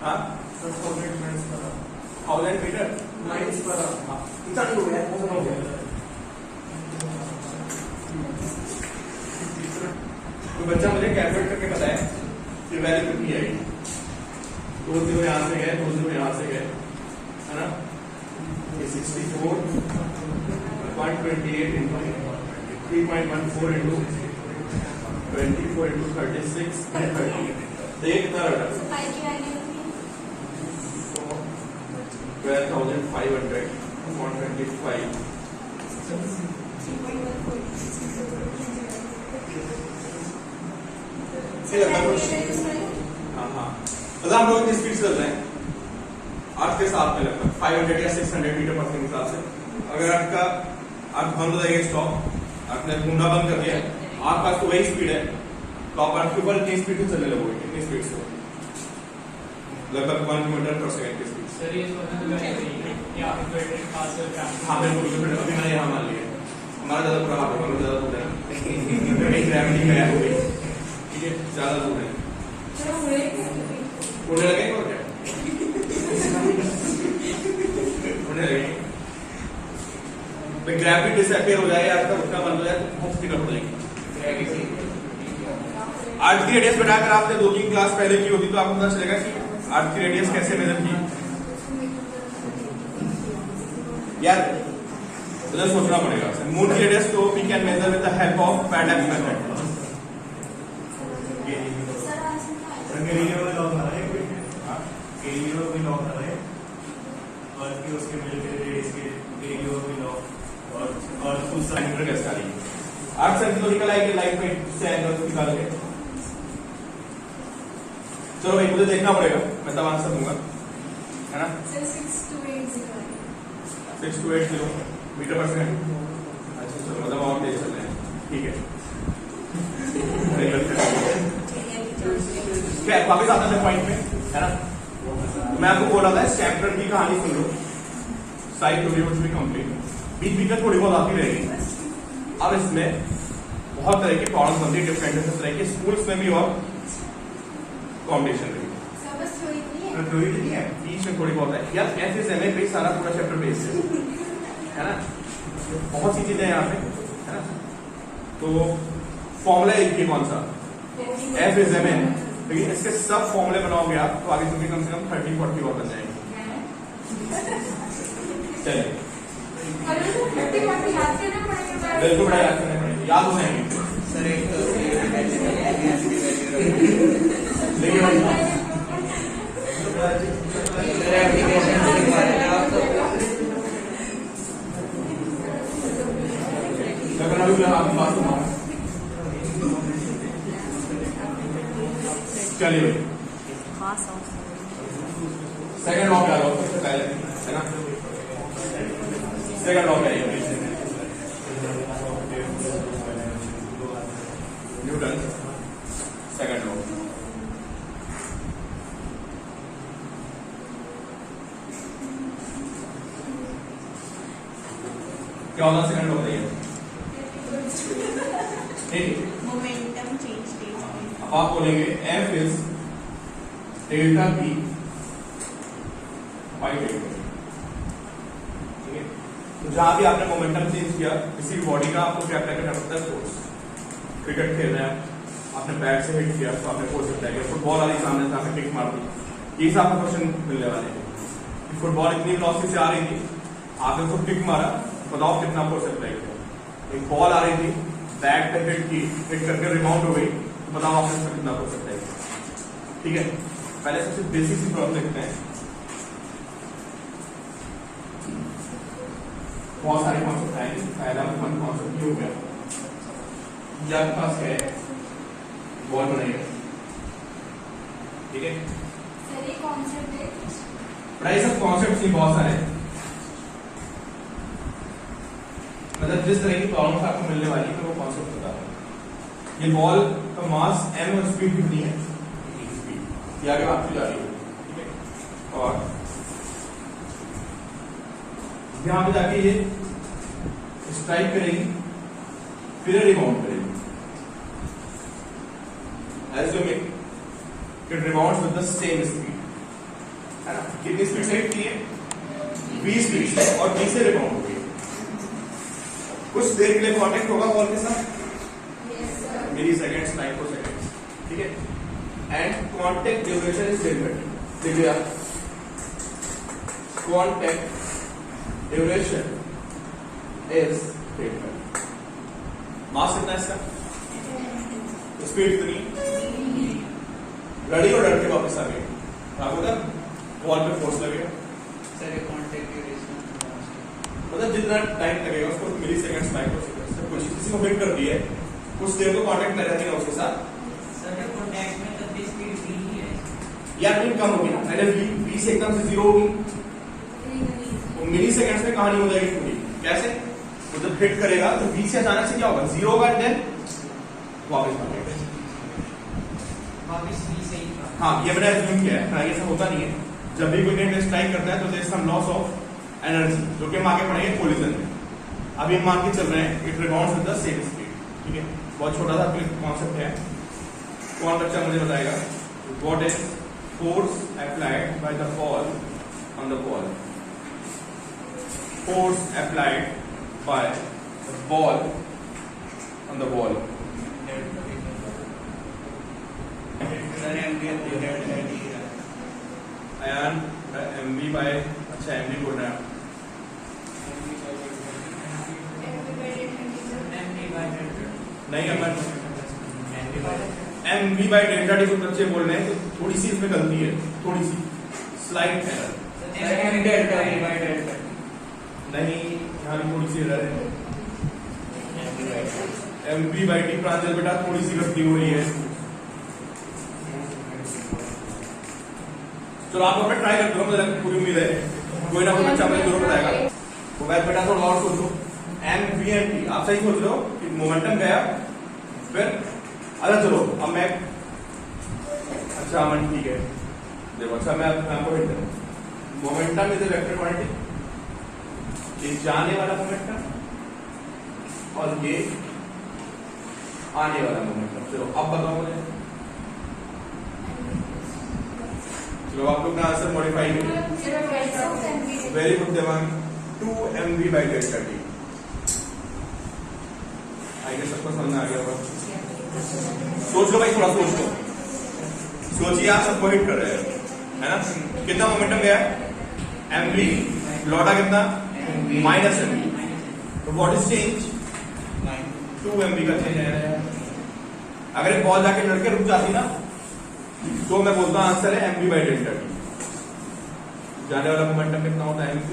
हाँ, 1000 मीटर माइनस पर इतना नहीं हो गया, तो बच्चा मुझे कैलकुलेट करके बताए कि वैल्यू कितनी आएगी। 2 0 यहाँ से गए, 2 0 यहाँ से गए, है ना? ये 64 128 into 3.14 into 24 into 36 and 30। तो ये कितना रहा? 12,500 upon 25। हाँ, तो हम लोग इतनी स्पीड से चल रहे हैं अर्थ के साथ में लगभग 500 या 600 मीटर पर सेकंड के हिसाब से। अगर अर्थ बंद हो जाएगा, स्टॉप, अर्थ ने घूमना बंद कर दिया, आपके पास तो वही स्पीड है, तो आप अर्थ के ऊपर कितनी स्पीड से चलने लगोगे? कितनी स्पीड से? लगभग 1 किलोमीटर पर सेकंड की स्पीड। हाँ बिल्कुल, अभी मैंने यहाँ मान लिया हमारा ज्यादा बुरा हाथ है, ज्यादा दूर है, ग्रेविटी में हो गई, ठीक है, ज्यादा दूर है, उड़ने लगेंगे और क्या? उड़ने लगेंगे, ग्रेविटी डिसअपियर हो जाए, आपका उठना बंद हो जाए तो बहुत स्पीड हो जाएगी। अर्थ की रेडियस बढ़ाकर आपने 2-3 क्लास पहले की होती तो आपको पता चलेगा कि अर्थ की रेडियस कैसे मेजर की। यार उधर सोचना पड़ेगा। मून की रेडियस तो we can measure with the help of parallax method. Galileo में लॉ था एक, गैलीलियो में लॉ था एक, और कि उसके मिलके रेडियस के गैलीलियो में लॉ और उस सेंटर कैसे आ रही है? अर्थ सर्किल तो निकल आएगी लाइट में से एंगल निकाल के। चलो भाई मुझे देखना पड़ेगा, मैं तब आंसर दूंगा, है ना? 6280 मीटर पर सेकंड। अच्छा चलो, मतलब और तेज चल रहे हैं, ठीक है। क्या वापस आता है पॉइंट में, है ना? मैं आपको बोला था चैप्टर की कहानी सुन लो, साइड टू व्यूज भी कंप्लीट, बीच बीच में थोड़ी बहुत आती रहेगी। अब इसमें बहुत तरह के प्रॉब्लम बनती है, डिफरेंट तरह के, स्कूल्स में भी और कॉम्पिटिशन में भी। थ्योरी नहीं है, बीच में थोड़ी बहुत है यार, ऐसे समय पे सारा पूरा चैप्टर बेस है ना? बहुत सी चीजें यहाँ पे, है ना? तो फॉर्मूला एक ही कौन सा? एफ इज एम एन, लेकिन इसके सब फॉर्मूले बनाओगे आप तो आगे चलके कम से कम 30-40 और बन जाएंगे। चलिए बिल्कुल बड़ा याद करना पड़ेगा, याद हो जाएंगे सर। एक चलिए सेकंड लॉ क्या लो सबसे पहले, है ना? सेकंड लॉ क्या है? Newton second law. क्या होता है सेकंड लॉ? बताइए। Momentum change. अब आप बोलेंगे F is delta P by delta, ठीक है? तो जहां भी आपने मोमेंटम चेंज किया किसी भी बॉडी का, आपको क्या अप्लाई करना पड़ता है? फोर्स। क्रिकेट खेल रहे हैं, आपने बैट से हिट किया तो आपने फोर्स अप्लाई किया। फुटबॉल वाली सामने से आपने किक मार दी, ये आपको क्वेश्चन मिलने वाले हैं। फुटबॉल इतनी वेलोसिटी से आ रही थी, आपने उसको किक मारा, बताओ कितना फोर्स अप्लाई किया? एक बॉल आ रही थी, बैट पे हिट की, हिट करके रिबाउंड हो गई, तो बताओ आपने उसमें कितना फोर्स अप्लाई किया? ठीक है, पहले सबसे बेसिक सी प्रॉब्लम देखते हैं। बहुत सारे कॉन्सेप्ट आएंगे। पहला कॉन्सेप्ट ये हो गया, ये आपके पास है बॉल बनाइएगा, ठीक है। सर ये कॉन्सेप्ट है, प्राइस सब कॉन्सेप्ट नहीं बहुत सारे, मतलब जिस तरह की प्रॉब्लम आपको मिलने वाली है वो कॉन्सेप्ट बता रहा हूं। ये बॉल का मास m और स्पीड कितनी है, स्पीड ये आगे भागती जा रही है, ठीक है। और यहां पे जाके ये स्ट्राइक करेगी, फिर रिबाउंड करेगी। Assuming it rebounds with the same speed, है ना। कितनी स्पीड से हिट की है, v स्पीड से, और v से रिबाउंड हुई। कुछ देर के लिए कांटेक्ट होगा बॉल के साथ, मिली सेकेंड्स, माइक्रो सेकेंड्स, ठीक है। And contact duration is delta, देख लिया। Contact duration is delta. Mass कितना है इसका, स्पीड कितनी, लड़ी और लड़ के वापस आ गई, आपको बॉल पे फोर्स लगेगा। सर ये कांटेक्ट ड्यूरेशन मतलब जितना टाइम लगेगा उसको मिली सेकेंड्स, माइक्रो सेकेंड्स से, कुछ किसी को हिट कर दिए, कुछ देर को कांटेक्ट में रहती है उसके साथ। सर ये कांटेक्ट में तब भी स्पीड v ही है, या स्पीड कम होगी ना, पहले v से एकदम से 0 होगी, वो मिली सेकेंड्स में कहानी हो जाएगी पूरी। कैसे, वो जब हिट करेगा तो v से अचानक से क्या होगा, 0 होगा, देन वापस आ जाएगा। वापस v से ही था। हाँ, ये मैंने एज्यूम किया है, ये सब होता नहीं है। जब भी कोई नेट स्ट्राइक करता है तो there is some loss of energy, जो कि हम आगे पढ़ेंगे कोलिजन में। अभी हम मान के चल रहे हैं it rebounds with the same speed, ठीक है। बहुत छोटा सा कॉन्सेप्ट है। कौन बच्चा मुझे बताएगा, what is force applied by the ball on the ball. Force applied by the ball on the ball. Sir mv Ayan mv by, अच्छा mv बोल रहा है, नहीं Aman, mv by delta T कुछ बच्चे बोल रहे हैं, तो थोड़ी सी इसमें गलती है, थोड़ी सी स्लाइड एरर। नहीं, यहाँ भी थोड़ी सी एरर है। mv बाय टी प्रांजल बेटा थोड़ी सी गलती हो रही है। चलो आप अपना ट्राई करते हो, मुझे पूरी उम्मीद है कोई ना कोई बच्चा मुझे जरूर बताएगा। वो वैसे बेटा थोड़ा और सोचो, एम वी एंड टी आप सही सोच रहे हो कि मोमेंटम गया, फिर अरे चलो अब मैं, अच्छा अमन ठीक है, देखो अच्छा मैं आपको हिंट दूं, momentum is a vector quantity, ये जाने वाला मोमेंटम और ये आने वाला मोमेंटम। चलो अब बताओ मुझे, चलो आप लोग ना आंसर मॉडिफाई करिए। Very good Devang, 2 mv by delta T. आइए सबको समझ आ गया होगा। सोच लो भाई, थोड़ा सोच लो, सोचिए, आप सबको हिट कर रहे हैं, है ना। कितना मोमेंटम गया, mv, लौटा कितना, माइनस mv, तो व्हाट इज चेंज, 2 mv का चेंज है। अगर एक बॉल जाके लड़के रुक जाती ना, तो मैं बोलता हूं आंसर है mv बाय डेल्टा टी। जाने वाला मोमेंटम कितना होता है, mv,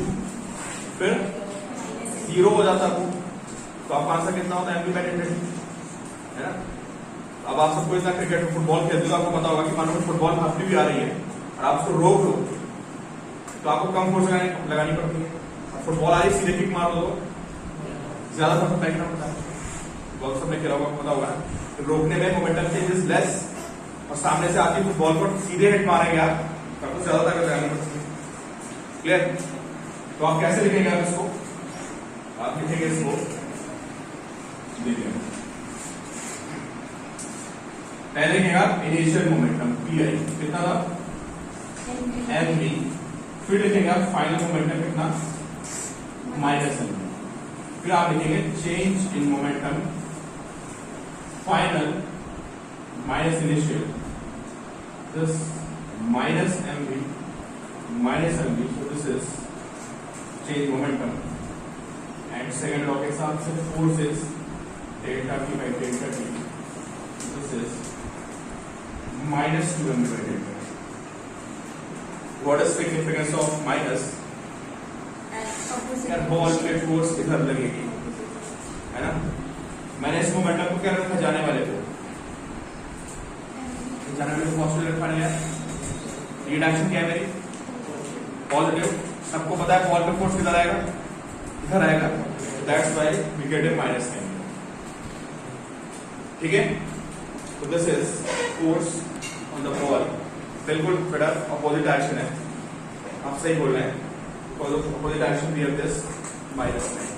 फिर 0 हो जाता वो, तो आपका आंसर कितना होता है, mv बाय डेल्टा टी, है ना। अब आप सबको इतना क्रिकेट फुटबॉल खेलते हो, आपको पता होगा कि मानो फुटबॉल भागती भी आ रही है और आप उसको रोक लो तो आपको कम फोर्स लगानी पड़ती है। फुटबॉल आ रही सीधे किक मार दो, ज्यादा फोर्स फेंकना पड़ता है। बहुत सबने खेला होगा, पता होगा, रोकने में मोमेंटम चेंज इज लेस, और सामने से आती फुटबॉल को सीधे हिट मारेंगे आप, तो आपको ज्यादा ताकत लगानी पड़ती है। क्लियर, तो आप कैसे लिखेंगे, आप इसको, आप लिखेंगे इसको, देखिए पहले लिखेगा इनिशियल मोमेंटम पी आई कितना था, mv, फिर लिखेंगे फाइनल मोमेंटम कितना, माइनस mv, फिर आप लिखेंगे change in momentum final minus initial, this minus mv minus mv, so this is change momentum, and second law के हिसाब से force is delta p by delta t, this is minus 2 mv by delta t, what is significance of minus? यार बॉल पे फोर्स इधर लगेगी, है ना? मैंने इस मोमेंटम को क्या रखा? जाने वाले को, जाने वाले को पॉजिटिव रखा है। ये डायरेक्शन क्या है मेरी? पॉजिटिव। सबको पता है बॉल पे फोर्स किधर आएगा? इधर आएगा। That's why we get a minus sign. ठीक है, तो this is force on the ball. बिल्कुल बेटा अपोजिट डायरेक्शन है, आप सही बोल रहे हैं। Opposite direction we have this minus sign.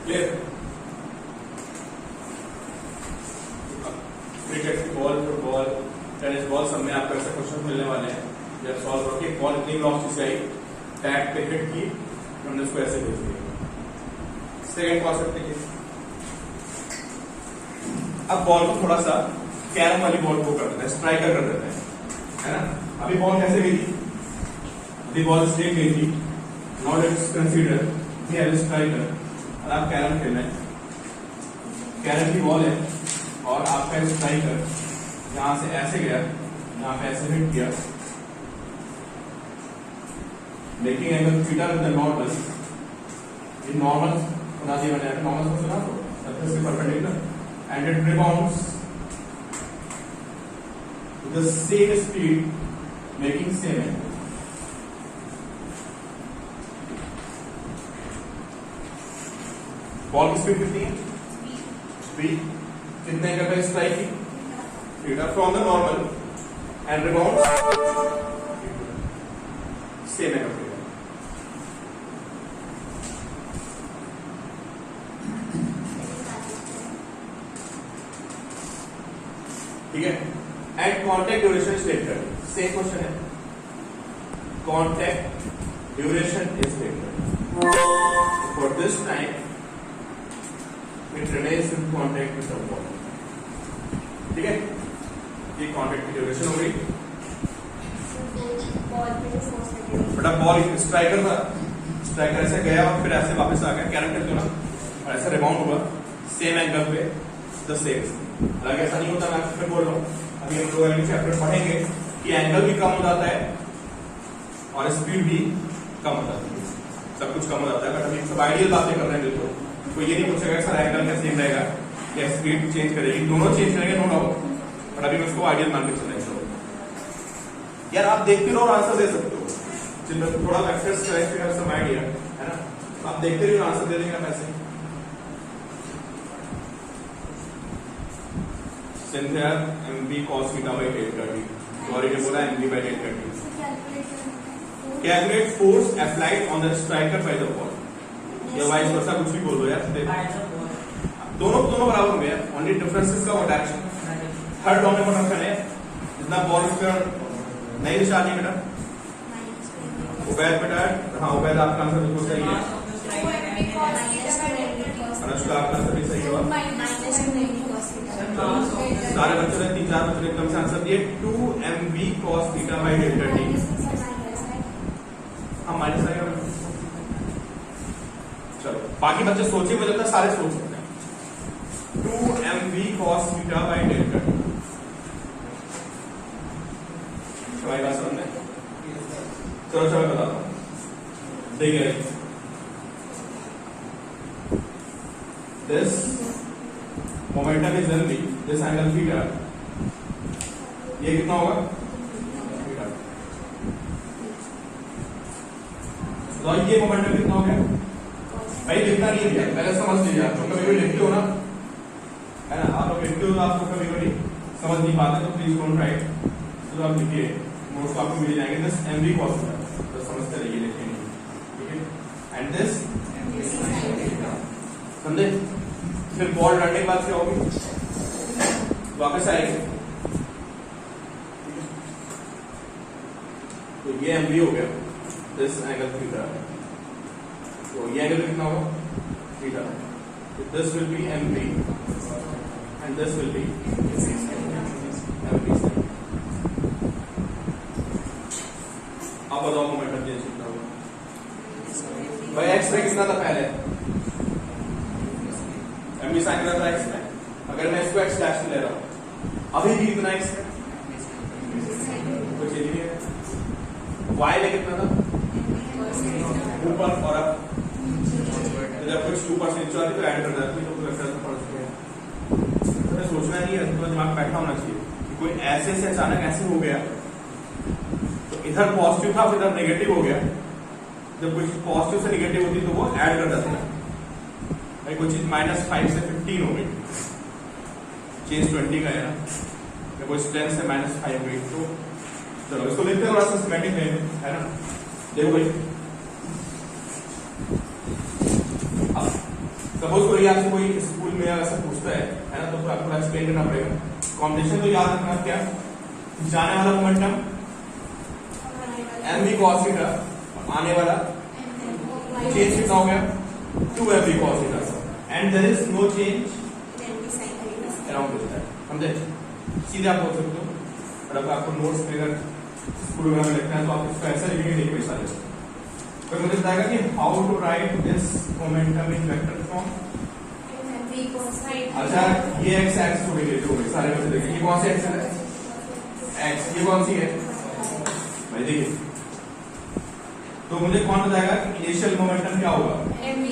Clear? Cricket, ball, football, tennis ball, सब में आपको ऐसे क्वेश्चन मिलने वाले हैं जब सॉल्व करके बॉल इतनी वेलोसिटी से आई, बैट पे हिट की, हमने उसको ऐसे भेज दिया। सेकंड कॉन्सेप्ट देखिए। अब बॉल को थोड़ा सा कैरम वाली बॉल को कर देते हैं, स्ट्राइकर कर देते हैं, है ना? अभी बॉल कैसे गई थी? अभी बॉल स्ट्रेट गई थी। Now let's consider we have a striker और आप कैरम खेल रहे हैं। कैरम की बॉल है और आपका स्ट्राइकर यहां से ऐसे गया, यहां पे ऐसे हिट किया, making angle theta with the normal. ये नॉर्मल बना दिया मैंने, नॉर्मल को सुना तो सरफेस के perpendicular, and it rebounds with the same speed making same angle. Ball की स्पीड कितनी है? स्पीड कितने एंगल पे स्ट्राइक की? Theta from the normal and rebound same angle पे। ठीक है, एंड कॉन्टैक्ट ड्यूरेशन स्टेट कर, सेम क्वेश्चन है। Contact duration is stated for this time it remains in contact with the ball। ठीक है, ये कॉन्टैक्ट की ड्यूरेशन हो गई। बट अब बॉल स्ट्राइकर था, स्ट्राइकर ऐसे गया और फिर ऐसे वापस आ गया, कैरम खेलते हो ना, और ऐसे रिबाउंड हुआ सेम एंगल पे द सेम। हालांकि ऐसा नहीं होता, मैं फिर बोल रहा हूँ, अभी हम लोग अगले चैप्टर पढ़ेंगे कि एंगल भी कम हो जाता है और स्पीड भी कम हो जाती है, सब कुछ कम हो जाता है। बट अभी सब आइडियल बातें कर रहे हैं, बिल्कुल कोई ये नहीं पूछेगा सर एंगल क्या सेम रहेगा या स्पीड चेंज करेगी, दोनों चेंज करेंगे, नो डाउट। बट अभी मैं उसको आइडियल मान के चलेंगे। यार आप देखते रहो और आंसर दे सकते हो, जिनमें थोड़ा vectors correct have some idea, है ना? आप देखते रहो, आंसर दे देंगे आप ऐसे। Cynthia mv cos theta by 830, Gauri ने बोला mv by 830। Calculate force applied on the striker bye the ball, या वाइस वर्सा, कुछ भी बोल दो यार, दोनों बराबर होंगे यार, ओनली डिफरेंस इसका वो डायरेक्शन। थर्ड लॉ में रखा है जितना बॉल स्क्वायर नहीं निशानी बेटा, उबैद बेटा, हाँ उबैद आपका आंसर बिल्कुल सही है, अनुष्का आपका आंसर भी सही होगा। सारे बच्चों ने 3-4 बच्चों ने एकदम से आंसर दिए 2mv cos theta by delta t। हाँ माइनस आएगा। चलो बाकी बच्चे सोचिए, मुझे लगता है सारे सोच सकते हैं। 2mv cos theta by delta t, Sawai बात समझ में? चलो बताता हूँ, देखिए this momentum is mv, this angle theta, ये कितना होगा? थीटा। तो ये मोमेंटम कितना हो गया भाई? लिखना नहीं दिया, पहले समझ लीजिए। आप कभी कभी लिखते हो ना, है ना, आप लोग लिखते हो तो आपको कभी कभी समझ नहीं पाते, तो प्लीज डोंट राइट। तो आप लिखिए, नोट्स आपको मिल जाएंगे। दिस mv cos theta, तो समझते रहिए, लिखिए नहीं, ठीक है? एंड दिस समझे? फिर बॉल डालने के बाद क्या होगी? वापस आएगी, तो ये mv हो गया, दिस एंगल थीटा, तो ये एंगल कितना होगा? थीटा। तो this will be mv and this will be mv। अब बताओ मोमेंटम चेंज कितना होगा भाई? एक्स में कितना था पहले? mv sin कितना था एक्स में? अगर मैं इसको एक्स डैश ले रहा हूं, अभी भी इतना एक्स है, कुछ चेंज y में कितना था ऊपर और अब जब कुछ 2% नीचे आती तो ऐड कर देते तो कुछ ऐसा पड़ सकता है। तो सोचना नहीं है, तो दिमाग बैठा होना चाहिए कि कोई ऐसे से अचानक ऐसे हो गया तो इधर पॉजिटिव था फिर इधर नेगेटिव हो गया। जब कुछ पॉजिटिव से नेगेटिव होती तो वो ऐड कर देते हैं। भाई कोई चीज -5 से 15 हो गई, चेंज 20 का है ना, या कोई 10 से -5 हो गई, तो चलो इसको लिखते हैं थोड़ा सा सिस्टमैटिक में, है ना। देखो भाई सपोज कोई आपसे कोई स्कूल में ऐसा पूछता है ना, तो आपको एक्सप्लेन करना पड़ेगा। कॉम्बिनेशन तो याद रखना क्या, जाने वाला मोमेंटम mv cos थीटा, आने वाला चेंज कितना हो गया 2mv cos थीटा, and there is no change around this time. समझे? सीधे आप बोल सकते हो। और अब आपको नोट्स में अगर स्कूल में लिखना है तो आप इसको ऐसा लिखेंगे, नहीं कोई सारे। तो मुझे बताएगा कि how to write this momentum in vector form. अच्छा, ये x एक्सिस हो गई, जो सारे बच्चे देखेंगे। ये कौन सी एक्सिस है? x। ये कौन सी है भाई? देखिए, तो मुझे कौन बताएगा कि इनिशियल मोमेंटम क्या होगा? mv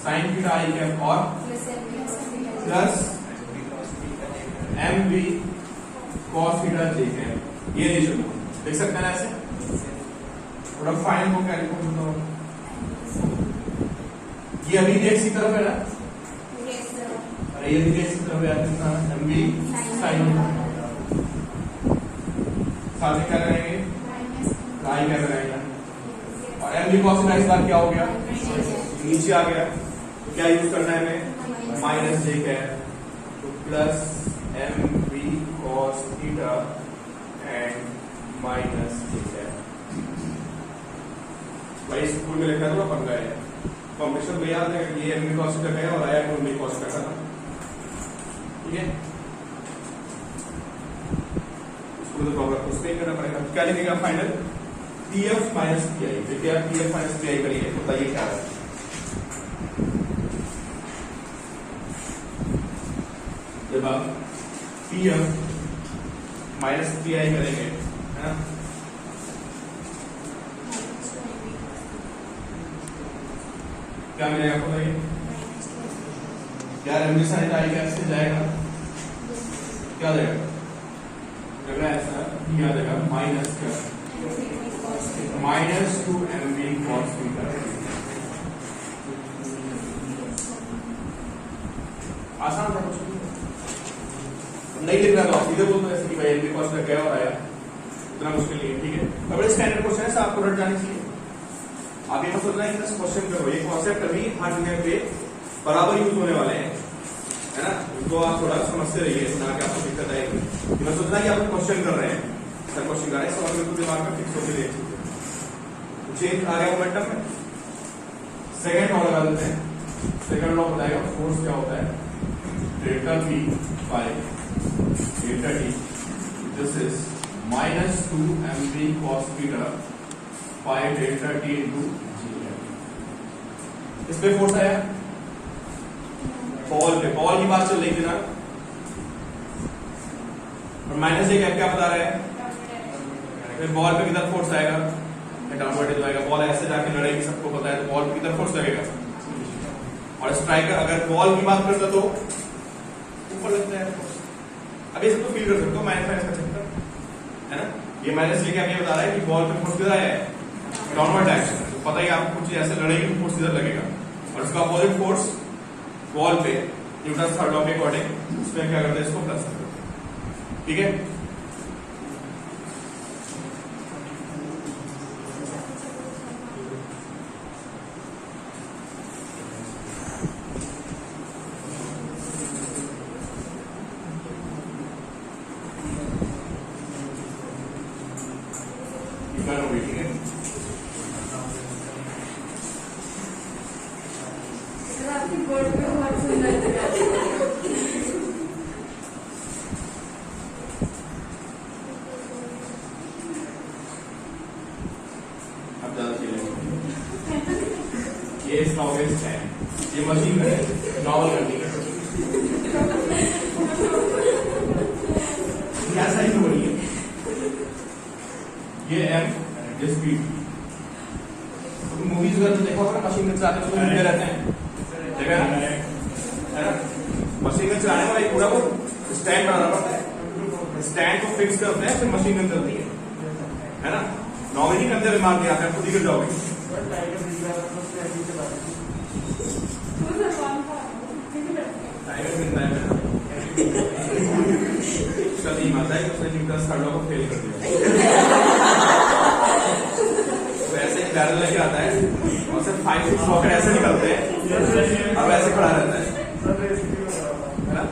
sin theta i cap और plus mv cos theta j cap. ये इनिशियल देख सकते हैं ना ऐसे। थोड़ा फाइन को कैलकुलेट करता हूं। ये अभी x की तरफ है ना, अरे ये भी x की तरफ है कितना? mv sin साथ में क्या करेंगे? i क्या करेंगे? और mv cos थीटा इस बार क्या हो गया? नीचे आ गया। तो क्या यूज करना है हमें? माइनस j कैप, तो प्लस mv cos थीटा एंड माइनस j कैप। भाई स्कूल में लिखा था पंगा है, कॉम्बिनेशन में याद है ये mv cos थीटा है और आया mv cos थीटा था, ठीक है। इसको तो प्रॉब्लम उसमें करना पड़ेगा। क्या लिखेगा फाइनल? pf minus pi। देखिए आप pf माइनस pi करिए, बताइए क्या है। जब आप pf माइनस pi करेंगे, है ना, क्या मिलेगा आपको? बताइए यार mv sin i कैसे जाएगा? क्या जाएगा? जब ऐसा ये आ जाएगा माइनस क्या? -2mv cos theta. आसान था कुछ नहीं लिख रहा, तो सीधे बोलते ऐसे कि भाई mv cos थीटा क्या हो रहा है, इतना मुश्किल नहीं है, ठीक है। अब बड़े स्टैंडर्ड क्वेश्चन है, आपको रट जाने चाहिए। आप ये मत सोचना कि बस क्वेश्चन करो, ये कॉन्सेप्ट अभी हर जगह पे बराबर यूज होने वाले हैं, है ना। तो आप थोड़ा समझते रहिए, ना कि आपको दिक्कत आएगी। ये मत सोचना कि आप क्वेश्चन कर रहे हैं, सर क्वेश्चन कर रहे हैं, सवाल बिल्कुल दिमाग में फिक्स होकर देखिए। चेंज आ गया मोमेंटम में। सेकंड लॉ लगा देते हैं। सेकंड लॉ बताएगा फोर्स क्या होता है, delta v by delta t, this is -2mv cos theta by delta t into g। इस पे फोर्स आया बॉल पे, बॉल की बात चल रही थी ना, और माइनस j क्या बता रहा है? फिर बॉल पे किधर फोर्स आएगा? डाउनवर्ड जाएगा। बॉल ऐसे जाके लड़ेगी, सबको पता है, तो बॉल पे किधर फोर्स लगेगा? और स्ट्राइकर अगर बॉल की बात करता तो ऊपर लगता है फोर्स। अब ये सब तो फील कर सकते हो, माइनस का चक्कर है ना। ये माइनस लेके अब ये बता रहा है कि बॉल पे फोर्स किधर आया है? Downward direction. तो पता ही आपको कुछ ऐसे लड़ेगी तो फोर्स किधर लगेगा, और इसका अपोजिट फोर्स बॉल पे न्यूटन थर्ड लॉ के अकॉर्डिंग उसमें क्या करते हैं? इसको प्लस करते हैं, ठीक है। ये मशीन है नॉवल करनी है, क्या सही हो रही है? ये m, ये स्पीड। मूवीज वगैरह तो देखा होगा ना, मशीन गन चलाते हैं तो हिलते रहते हैं, देखा है ना? मशीन गन चलाने वाला एक पूरा वो स्टैंड बनाना पड़ता है, स्टैंड को फिक्स करते हैं, फिर मशीन गन चलती है ना? नॉर्मली कंधे पे मार दिया आप खुद ही गिर जाओगे। टाइगर जिंदा है ना? उसका नहीं मानता है कि उसने न्यूटन थर्ड लॉ को फेल कर दिया। तो ऐसे एक बैरल लेके आता है और सिर्फ 5-6 रॉकेट ऐसे निकलते हैं, अब ऐसे खड़ा रहता है ना?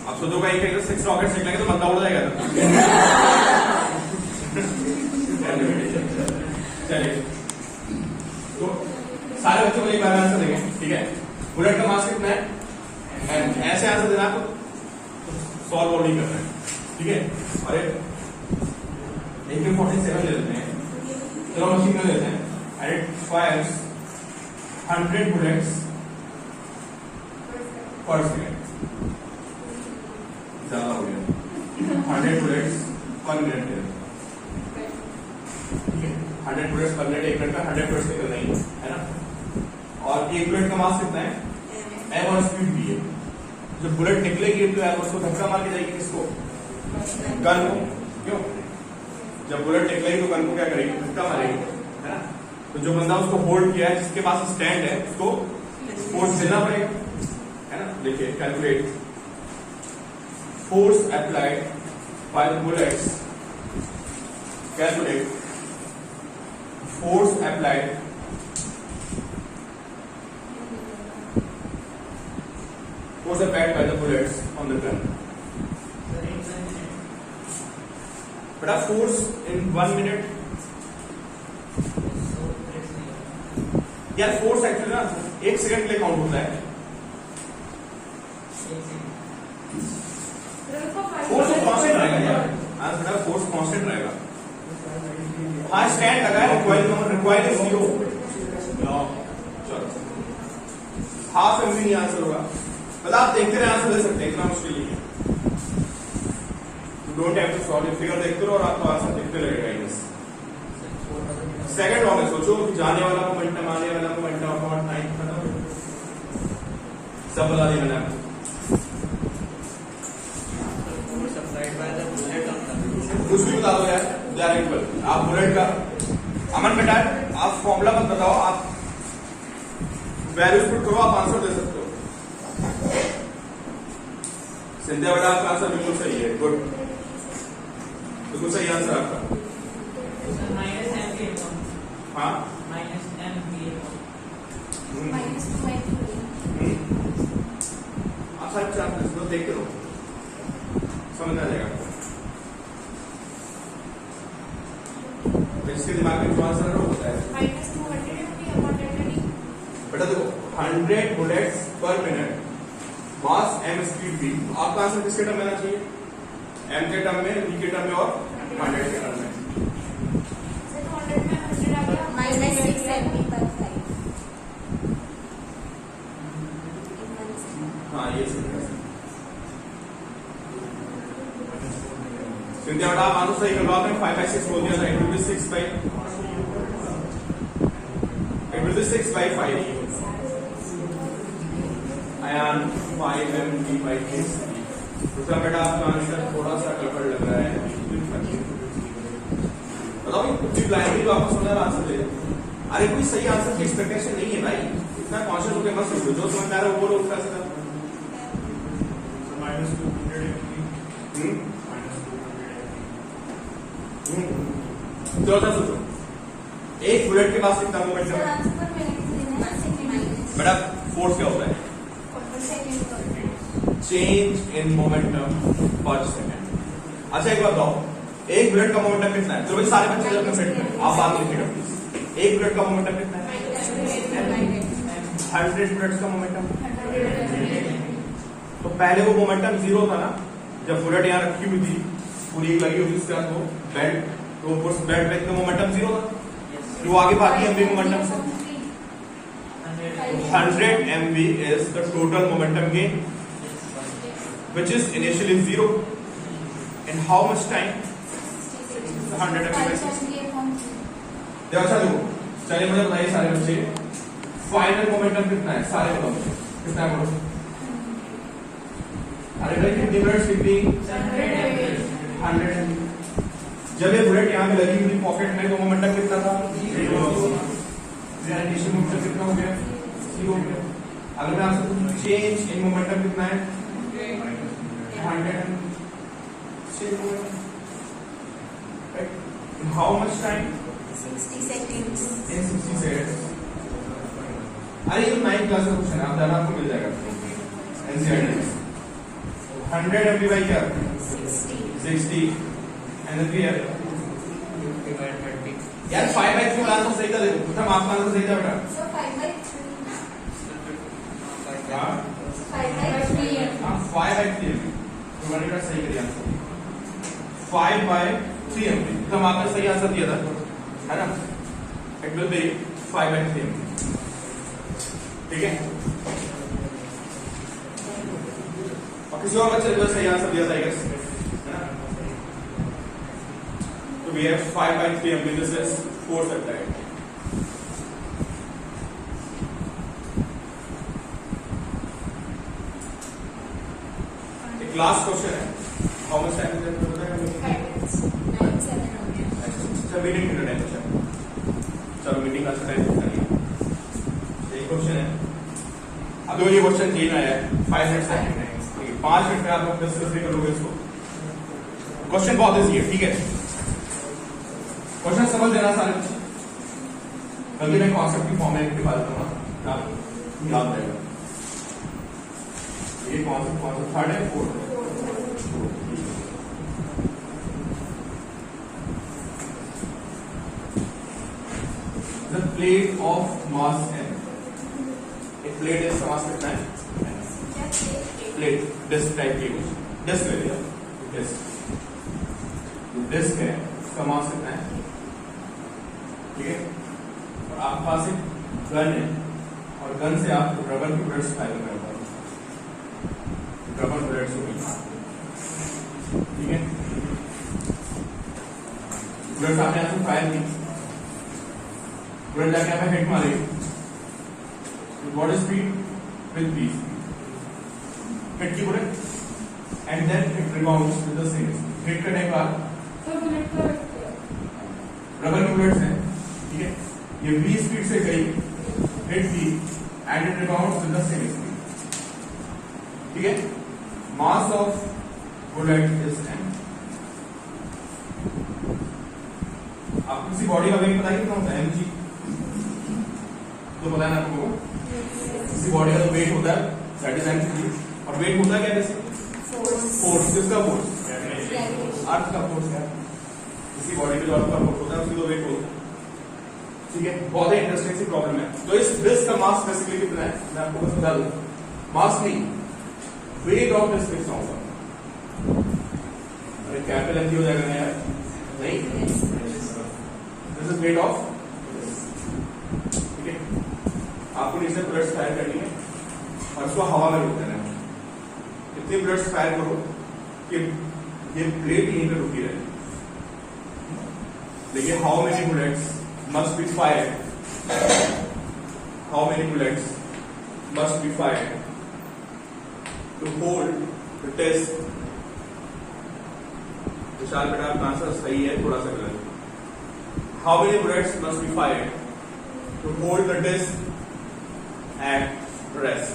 अब सोचो का एक 6 रॉकेट निकलेंगे तो बंदा उड़ जाएगा। चलिए, तो सारे बच्चों को एक बार आंसर देंगे, ठीक है? बुलेट का मास कितना है? ऐसे आंसर देना आपको, सॉल्व और नहीं करना है, ठीक है? और एक 47 ले लेते हैं, चलो मशीन में लेते हैं, and it fires 100 bullets per second, ज्यादा हो गया, 100 bullets per minute, ठीक है? 100 बुलेट्स पर मिनट, एक मिनट में 100 बुलेट्स निकल रही है ना? और एक बुलेट का मास कितना है? m और स्पीड भी है। जब बुलेट निकलेगी तो यार उसको धक्का मार के जाएगी, किसको? गन को। क्यों? जब बुलेट निकलेगी तो गन को क्या करेगी? धक्का मारेगी, है ना? तो जो बंदा उसको होल्ड किया है, जिसके पास स्टैंड है, उसको फोर्स देना पड़ेगा, है ना? देखिए, calculate force applied by the bullets, calculate force applied by the bullets on the gun. But a force in 1 minute, यार फोर्स एक्चुअली ना 1 सेकंड के लिए काउंट होता है। फोर्स कांस्टेंट रहेगा यार, आज बेटा फोर्स कांस्टेंट रहेगा। हाँ, स्टैंड लगा है, रिक्वायर इज 0, चलो हाफ एमवी नहीं आंसर होगा, मतलब आप देखते रहे आंसर दे सकते हैं, इतना मुश्किल नहीं है। Don't have to solve, figure देखते रहो और आपको आंसर दिखते रहेगा। सेकंड लॉ में सोचो, जाने वाला मोमेंटम, आने वाला मोमेंटम अपॉन टाइम, खत्म, सब बता दिया मैंने आपको। कुछ भी बता दो यार, दे आर इक्वल। आप बुलेट का, अमन बेटा आप फॉर्मूला मत बताओ, आप वैल्यूज पुट करो, आप आंसर दे सकते हो। सिंधिया बेटा आपका आंसर बिल्कुल सही है, गुड, बिल्कुल सही आंसर आपका। हाँ, अच्छा अच्छा, देखते रहो, समझ आ जाएगा। इसके दिमाग में जो आंसर है वो होता है बेटा देखो, 100 बुलेट्स पर मिनट, मास m, स्पीड v। आपका आंसर किसके टर्म में आना चाहिए? m के टर्म में, v के टर्म में और 100 के टर्म में। हाँ, ये सिंधिया बेटा आप आंसर सही करवाओ, 5/6 बोल दिया था, it will be 6 by 5। Ayaan 5mv/k। दूसरा बेटा आपका आंसर थोड़ा सा गड़बड़ लग रहा है, बताओ कुछ ब्लाइंडली तो आपको समझ आंसर दे। अरे कोई सही आंसर की एक्सपेक्टेशन नहीं है भाई, इतना कॉन्शियस होकर मत सोचो, जो समझ आ रहा है वो बोलो, उसका सीधा चौथा सोचो, एक बुलेट के पास कितना मोमेंटम है? बेटा फोर्स क्या होता है? चेंज इन मोमेंटम पर सेकंड। अच्छा एक बात बताओ, एक बुलेट का मोमेंटम कितना है? चलो भाई सारे बच्चे अपने सेट में, आप बात लिखिएगा प्लीज। एक बुलेट का मोमेंटम कितना है? 100 बुलेट्स का मोमेंटम। तो पहले वो मोमेंटम 0 था ना, जब बुलेट यहाँ रखी हुई थी, पूरी लगी हुई थी उसके साथ वो बेल्ट, तो उस बेल्ट पे मोमेंटम 0 था, फिर वो आगे भागी एमवी मोमेंटम से। 100 MV is the total momentum gain, which is initially 0. In how much time? 100 5 MB/s। MPa upon 3. देखो अच्छा देखो, चलिए मुझे बताइए सारे बच्चे, फाइनल मोमेंटम कितना है, सारे बताओ मुझे कितना है बोलो। अरे भाई 50 मिनट्स कितनी, 100 MB। जब ये बुलेट यहाँ पे लगी हुई पॉकेट में तो मोमेंटम कितना था, 0। इनिशियल मोमेंटम कितना हो गया, 0 हो गया। अगर मैं आपसे पूछूं चेंज इन मोमेंटम कितना है, 100 MB। In how much time? 60 seconds. In 60 seconds. अरे ये 9th क्लास का क्वेश्चन है, आप जाना आपको मिल जाएगा एनसीईआरटी में। 100 MB by क्या, 60 and then 3 यार 5/3 का आंसर सही था। देखो प्रथम आपका आंसर सही था बेटा। So 5/3. हाँ 5/3 है. हाँ 5/3 MB तो मैंने बेटा सही कर आंसर 5/3 MB। प्रथम आपने सही आंसर दिया था, है ना। It will be 5/3 MB। ठीक है, और किसी और बच्चे ने सही आंसर दिया था, है ना। तो we have 5/3 MB. This is force applied. एक लास्ट क्वेश्चन है, how much time is it, 5 minutes. 9, 7 हो गया. अच्छा मीटिंग पीरियड है। अच्छा चलो मीटिंग का टाइम करिए। एक क्वेश्चन है, अब देखो ये क्वेश्चन 3 आया है, 5 मिनट्स टाइम है, 5 मिनट में आप लोग डिस्कस भी करोगे इसको। क्वेश्चन बहुत इजी है, ठीक है। क्वेश्चन समझ लेना सारे बच्चे, बल्कि मैं कॉन्सेप्ट की फॉर्म में निकाल दूंगा, आप याद रहेगा। ये कॉन्सेप्ट थर्ड है, फोर्थ है। The plate of mass n, एक प्लेट इसका मास कितना है, प्लेट डिस्क टाइप की कुछ डिस्क ले लिया, डिस्क है, इसका मास कितना है, ठीक है। और आपके पास एक गन है और गन से आप रबर की बुलेट्स फायर कर रहे हो, रबर बुलेट्स होगी, ठीक है। बुलेट्स आपने यहाँ से फायर की, बुलेट जाके यहाँ पे हिट मारी, what is speed, with v speed, hit की bullet and then it rebounds with the same speed. Hit करने के बाद रबर की बुलेट्स हैं, ठीक है, ये v स्पीड से गई, hit v and it rebounds with the same speed, ठीक है। Mass of bullet is m। आपको किसी बॉडी का वेट पता है कितना होता है, mg तो पता है ना आपको, किसी बॉडी का जो वेट होता है दैट इज mg, और वेट होता है क्या जैसे फोर्स, किसका फोर्स, अर्थ का फोर्स है, किसी बॉडी पे जो अर्थ का फोर्स होता है उसकी तो वेट होता है, ठीक है। बहुत ही इंटरेस्टिंग सी प्रॉब्लम है। तो इस डिस्क का मास बेसिकली कितना है, मैं आपको बस बता दूं, मास नहीं, वेट ऑफ डिस्क कितना होगा। अरे कैपिटल एम हो जाएगा ना यार, नहीं, दिस इज वेट ऑफ, ठीक है। आपको नीचे बुलेट्स फायर करनी है और उसको हवा में रोक देना है। इतनी बुलेट्स फायर करो कि ये प्लेट यहीं पे रुकी रहे। देखिए how many bullets must be fired, how many bullets must be fired to hold the disc। विशाल बेटा आपका आंसर सही है, थोड़ा सा गलत। how many bullets must be fired to hold the disc at rest।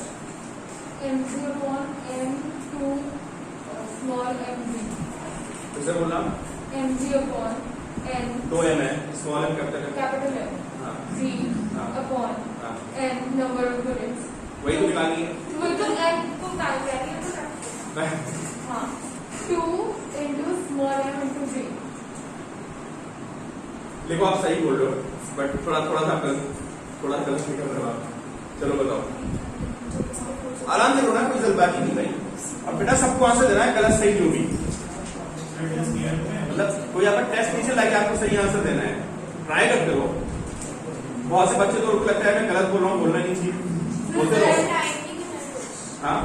mg upon m2 small mv। किसे बोलना, mg upon n दो एम है, स्मॉल एम capital M हाँ v हाँ upon हाँ, n number of bullets। वही तो निकालनी है। वही तो n को काल करेंगे तो हाँ 2 into small m into v। देखो आप सही बोल रहे हो, बट थोड़ा सा गलत निकल रहा है। चलो बताओ, आराम से रोना, कोई जल्दबाजी नहीं भाई। अब बेटा सबको आंसर देना है, गलत सही जो भी, मतलब कोई आपका टेस्ट नहीं चला कि आपको सही आंसर देना है, ट्राई करते रहो। बहुत से बच्चे तो लगता है मैं गलत बोल रहा हूँ, बोलना नहीं चाहिए, बोलते रहो। हाँ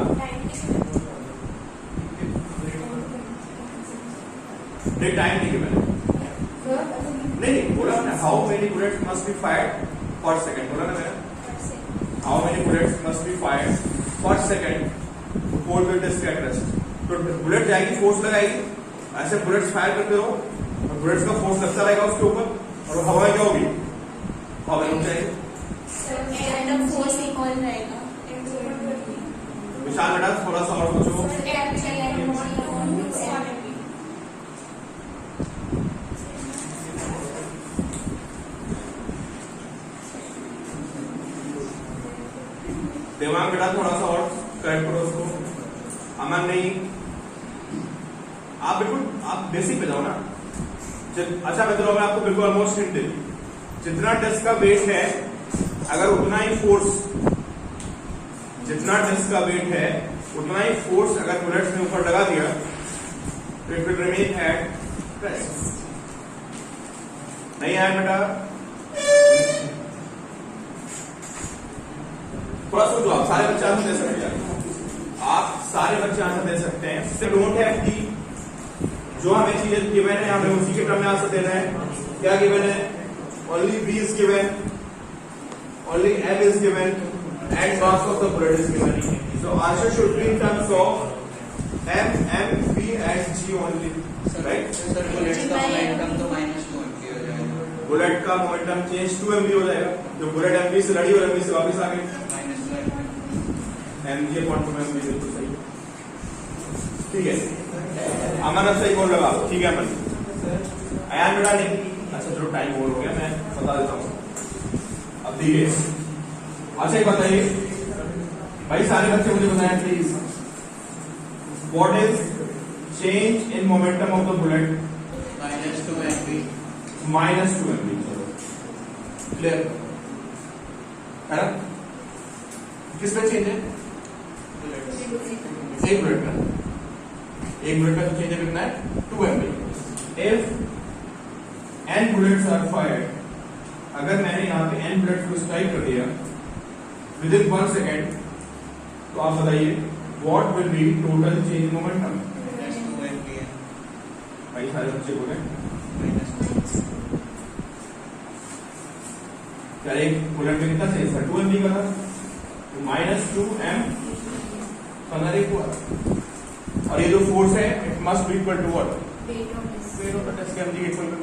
टाइम नहीं है मैंने, how many bullets must be fired per second, बोला ना मैंने, how many bullets must be fired per second to hold the disc at rest. तो बुलेट जाएगी, फोर्स लगाएगी, ऐसे बुलेट्स फायर करते रहो और बुलेट्स का फोर्स लगता रहेगा उसके ऊपर, और हवा में क्या होगी, हवा में रुक जाएगी। विशाल बेटा थोड़ा सा और सोचो। दिमाग बेटा थोड़ा सा और करेक्ट करो उसको। अमन नहीं, आप बिल्कुल आप बेसिक पे जाओ ना। अच्छा मैं तो आपको बिल्कुल ऑलमोस्ट हिंट दे दी, जितना डिस्क का वेट है अगर उतना ही फोर्स, जितना डिस्क का वेट है उतना ही फोर्स अगर बुलेट्स ने ऊपर लगा दिया तो it will remain at rest. नहीं आया बेटा, थोड़ा सोचो, आप सारे बच्चे आंसर दे सकते हैं, आप सारे बच्चे आंसर दे सकते हैं। डोंट हैव दी, जो हमें चीजें गिवन है हमें उसी के क्रम में आंसर देना है। क्या गिवन है, only B is given, only M is given and mass of the bullet is given. So answer should be in terms of M, M, B and G only, right. Sir bullet का मोमेंटम तो -2 mv हो जाएगा, बुलेट का मोमेंटम चेंज 2 mv हो जाएगा, जो बुलेट एमवी से लड़ी और एमवी से वापस आ गई, एमजी अपॉन 2 mv, बिल्कुल सही, ठीक है। अमन अब सही बोल रहा है, ठीक है अमन। अयान बेटा नहीं, अच्छा चलो टाइम ओवर हो गया, मैं बता देता हूँ। अब देखिए, अच्छा एक बताइए भाई, सारे बच्चे मुझे बताएं please, what is change in momentum of the bullet? -2 mv। -2 mv, clear है ना? किसमें चेंज है? एक बुलेट का, एक बुलेट का चेंज है कितना है? 2 mv। If n bullets are fired, अगर मैंने यहाँ पे n बुलेट्स को स्ट्राइक कर दिया विद इन 1 सेकेंड, तो आप बताइए what will be total change in momentum? -2 mv है, भाई सारे बच्चे बोले यार, एक बुलेट में कितना चेंज था? 2 mv का था, तो -2 m हुआ, और ये जो फोर्स है it must be equal to what? Weight of the disc mg equal to,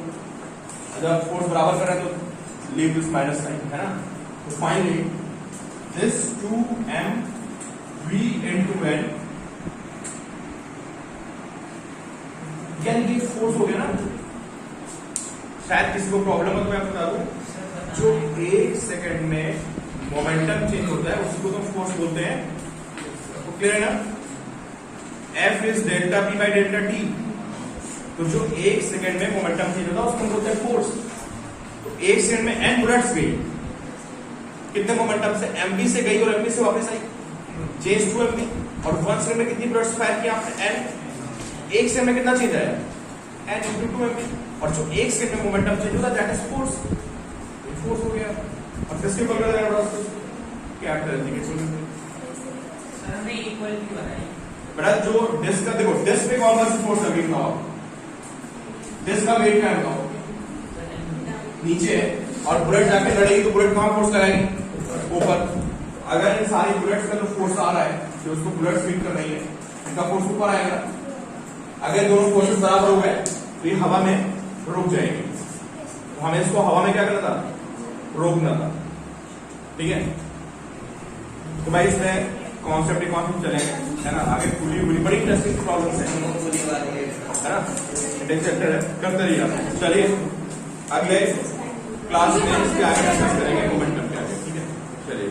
जब फोर्स बराबर कर रहे हैं तो लीव दिस माइनस साइन, है ना। तो finally this 2m v into n, यानी कि फोर्स हो गया ना। शायद किसी को प्रॉब्लम हो तो मैं बता दूं, जो 1 सेकंड में मोमेंटम चेंज होता है उसी को तो फोर्स बोलते हैं, तो क्लियर है ना। F is delta p by delta t, तो जो 1 सेकंड में मोमेंटम चेंज होता है उसको बोलते हैं फोर्स। तो 1 सेकंड में n बुलेट्स गई, कितने मोमेंटम से? mv से गई और mv से वापस आई, चेंज 2 mv। और 1 सेकंड में कितनी बुलेट्स फायर किया आपने? n। 1 सेकंड में कितना चेंज आया? n into 2 mv। और जो 1 सेकंड में मोमेंटम चेंज होता है दैट इज फोर्स, फोर्स हो गया। अब किसके पकड़ रहा है क्या करेंगे? सर हमने इक्वल क्यों बनाई? बेटा जो डिस्क का, देखो डिस्क पे कौन सा फोर्स लगेगा बताओ, डिस्क का वेट क्या है बताओ? नीचे है, और बुलेट जाके लड़ेगी तो बुलेट कहां फोर्स लगाएगी? ऊपर। अगर इन सारी बुलेट्स का जो फोर्स आ रहा है, जो उसको बुलेट्स हिट कर रही है, इनका फोर्स ऊपर आएगा। अगर दोनों फोर्सेस बराबर हो गए तो ये हवा में रुक जाएंगे, तो हमें इसको हवा में क्या करना था? रोकना था, ठीक है। तो भाई इसमें कॉन्सेप्ट ही कॉन्सेप्ट चलेंगे, है ना। आगे पूरी बड़ी इंटरेस्टिंग प्रॉब्लम्स है ना, इंटरेस्टेड है, करते रहिए। चलिए अगले क्लास में इसके आगे डिस्कस करेंगे मोमेंटम के आगे, ठीक है। चलिए।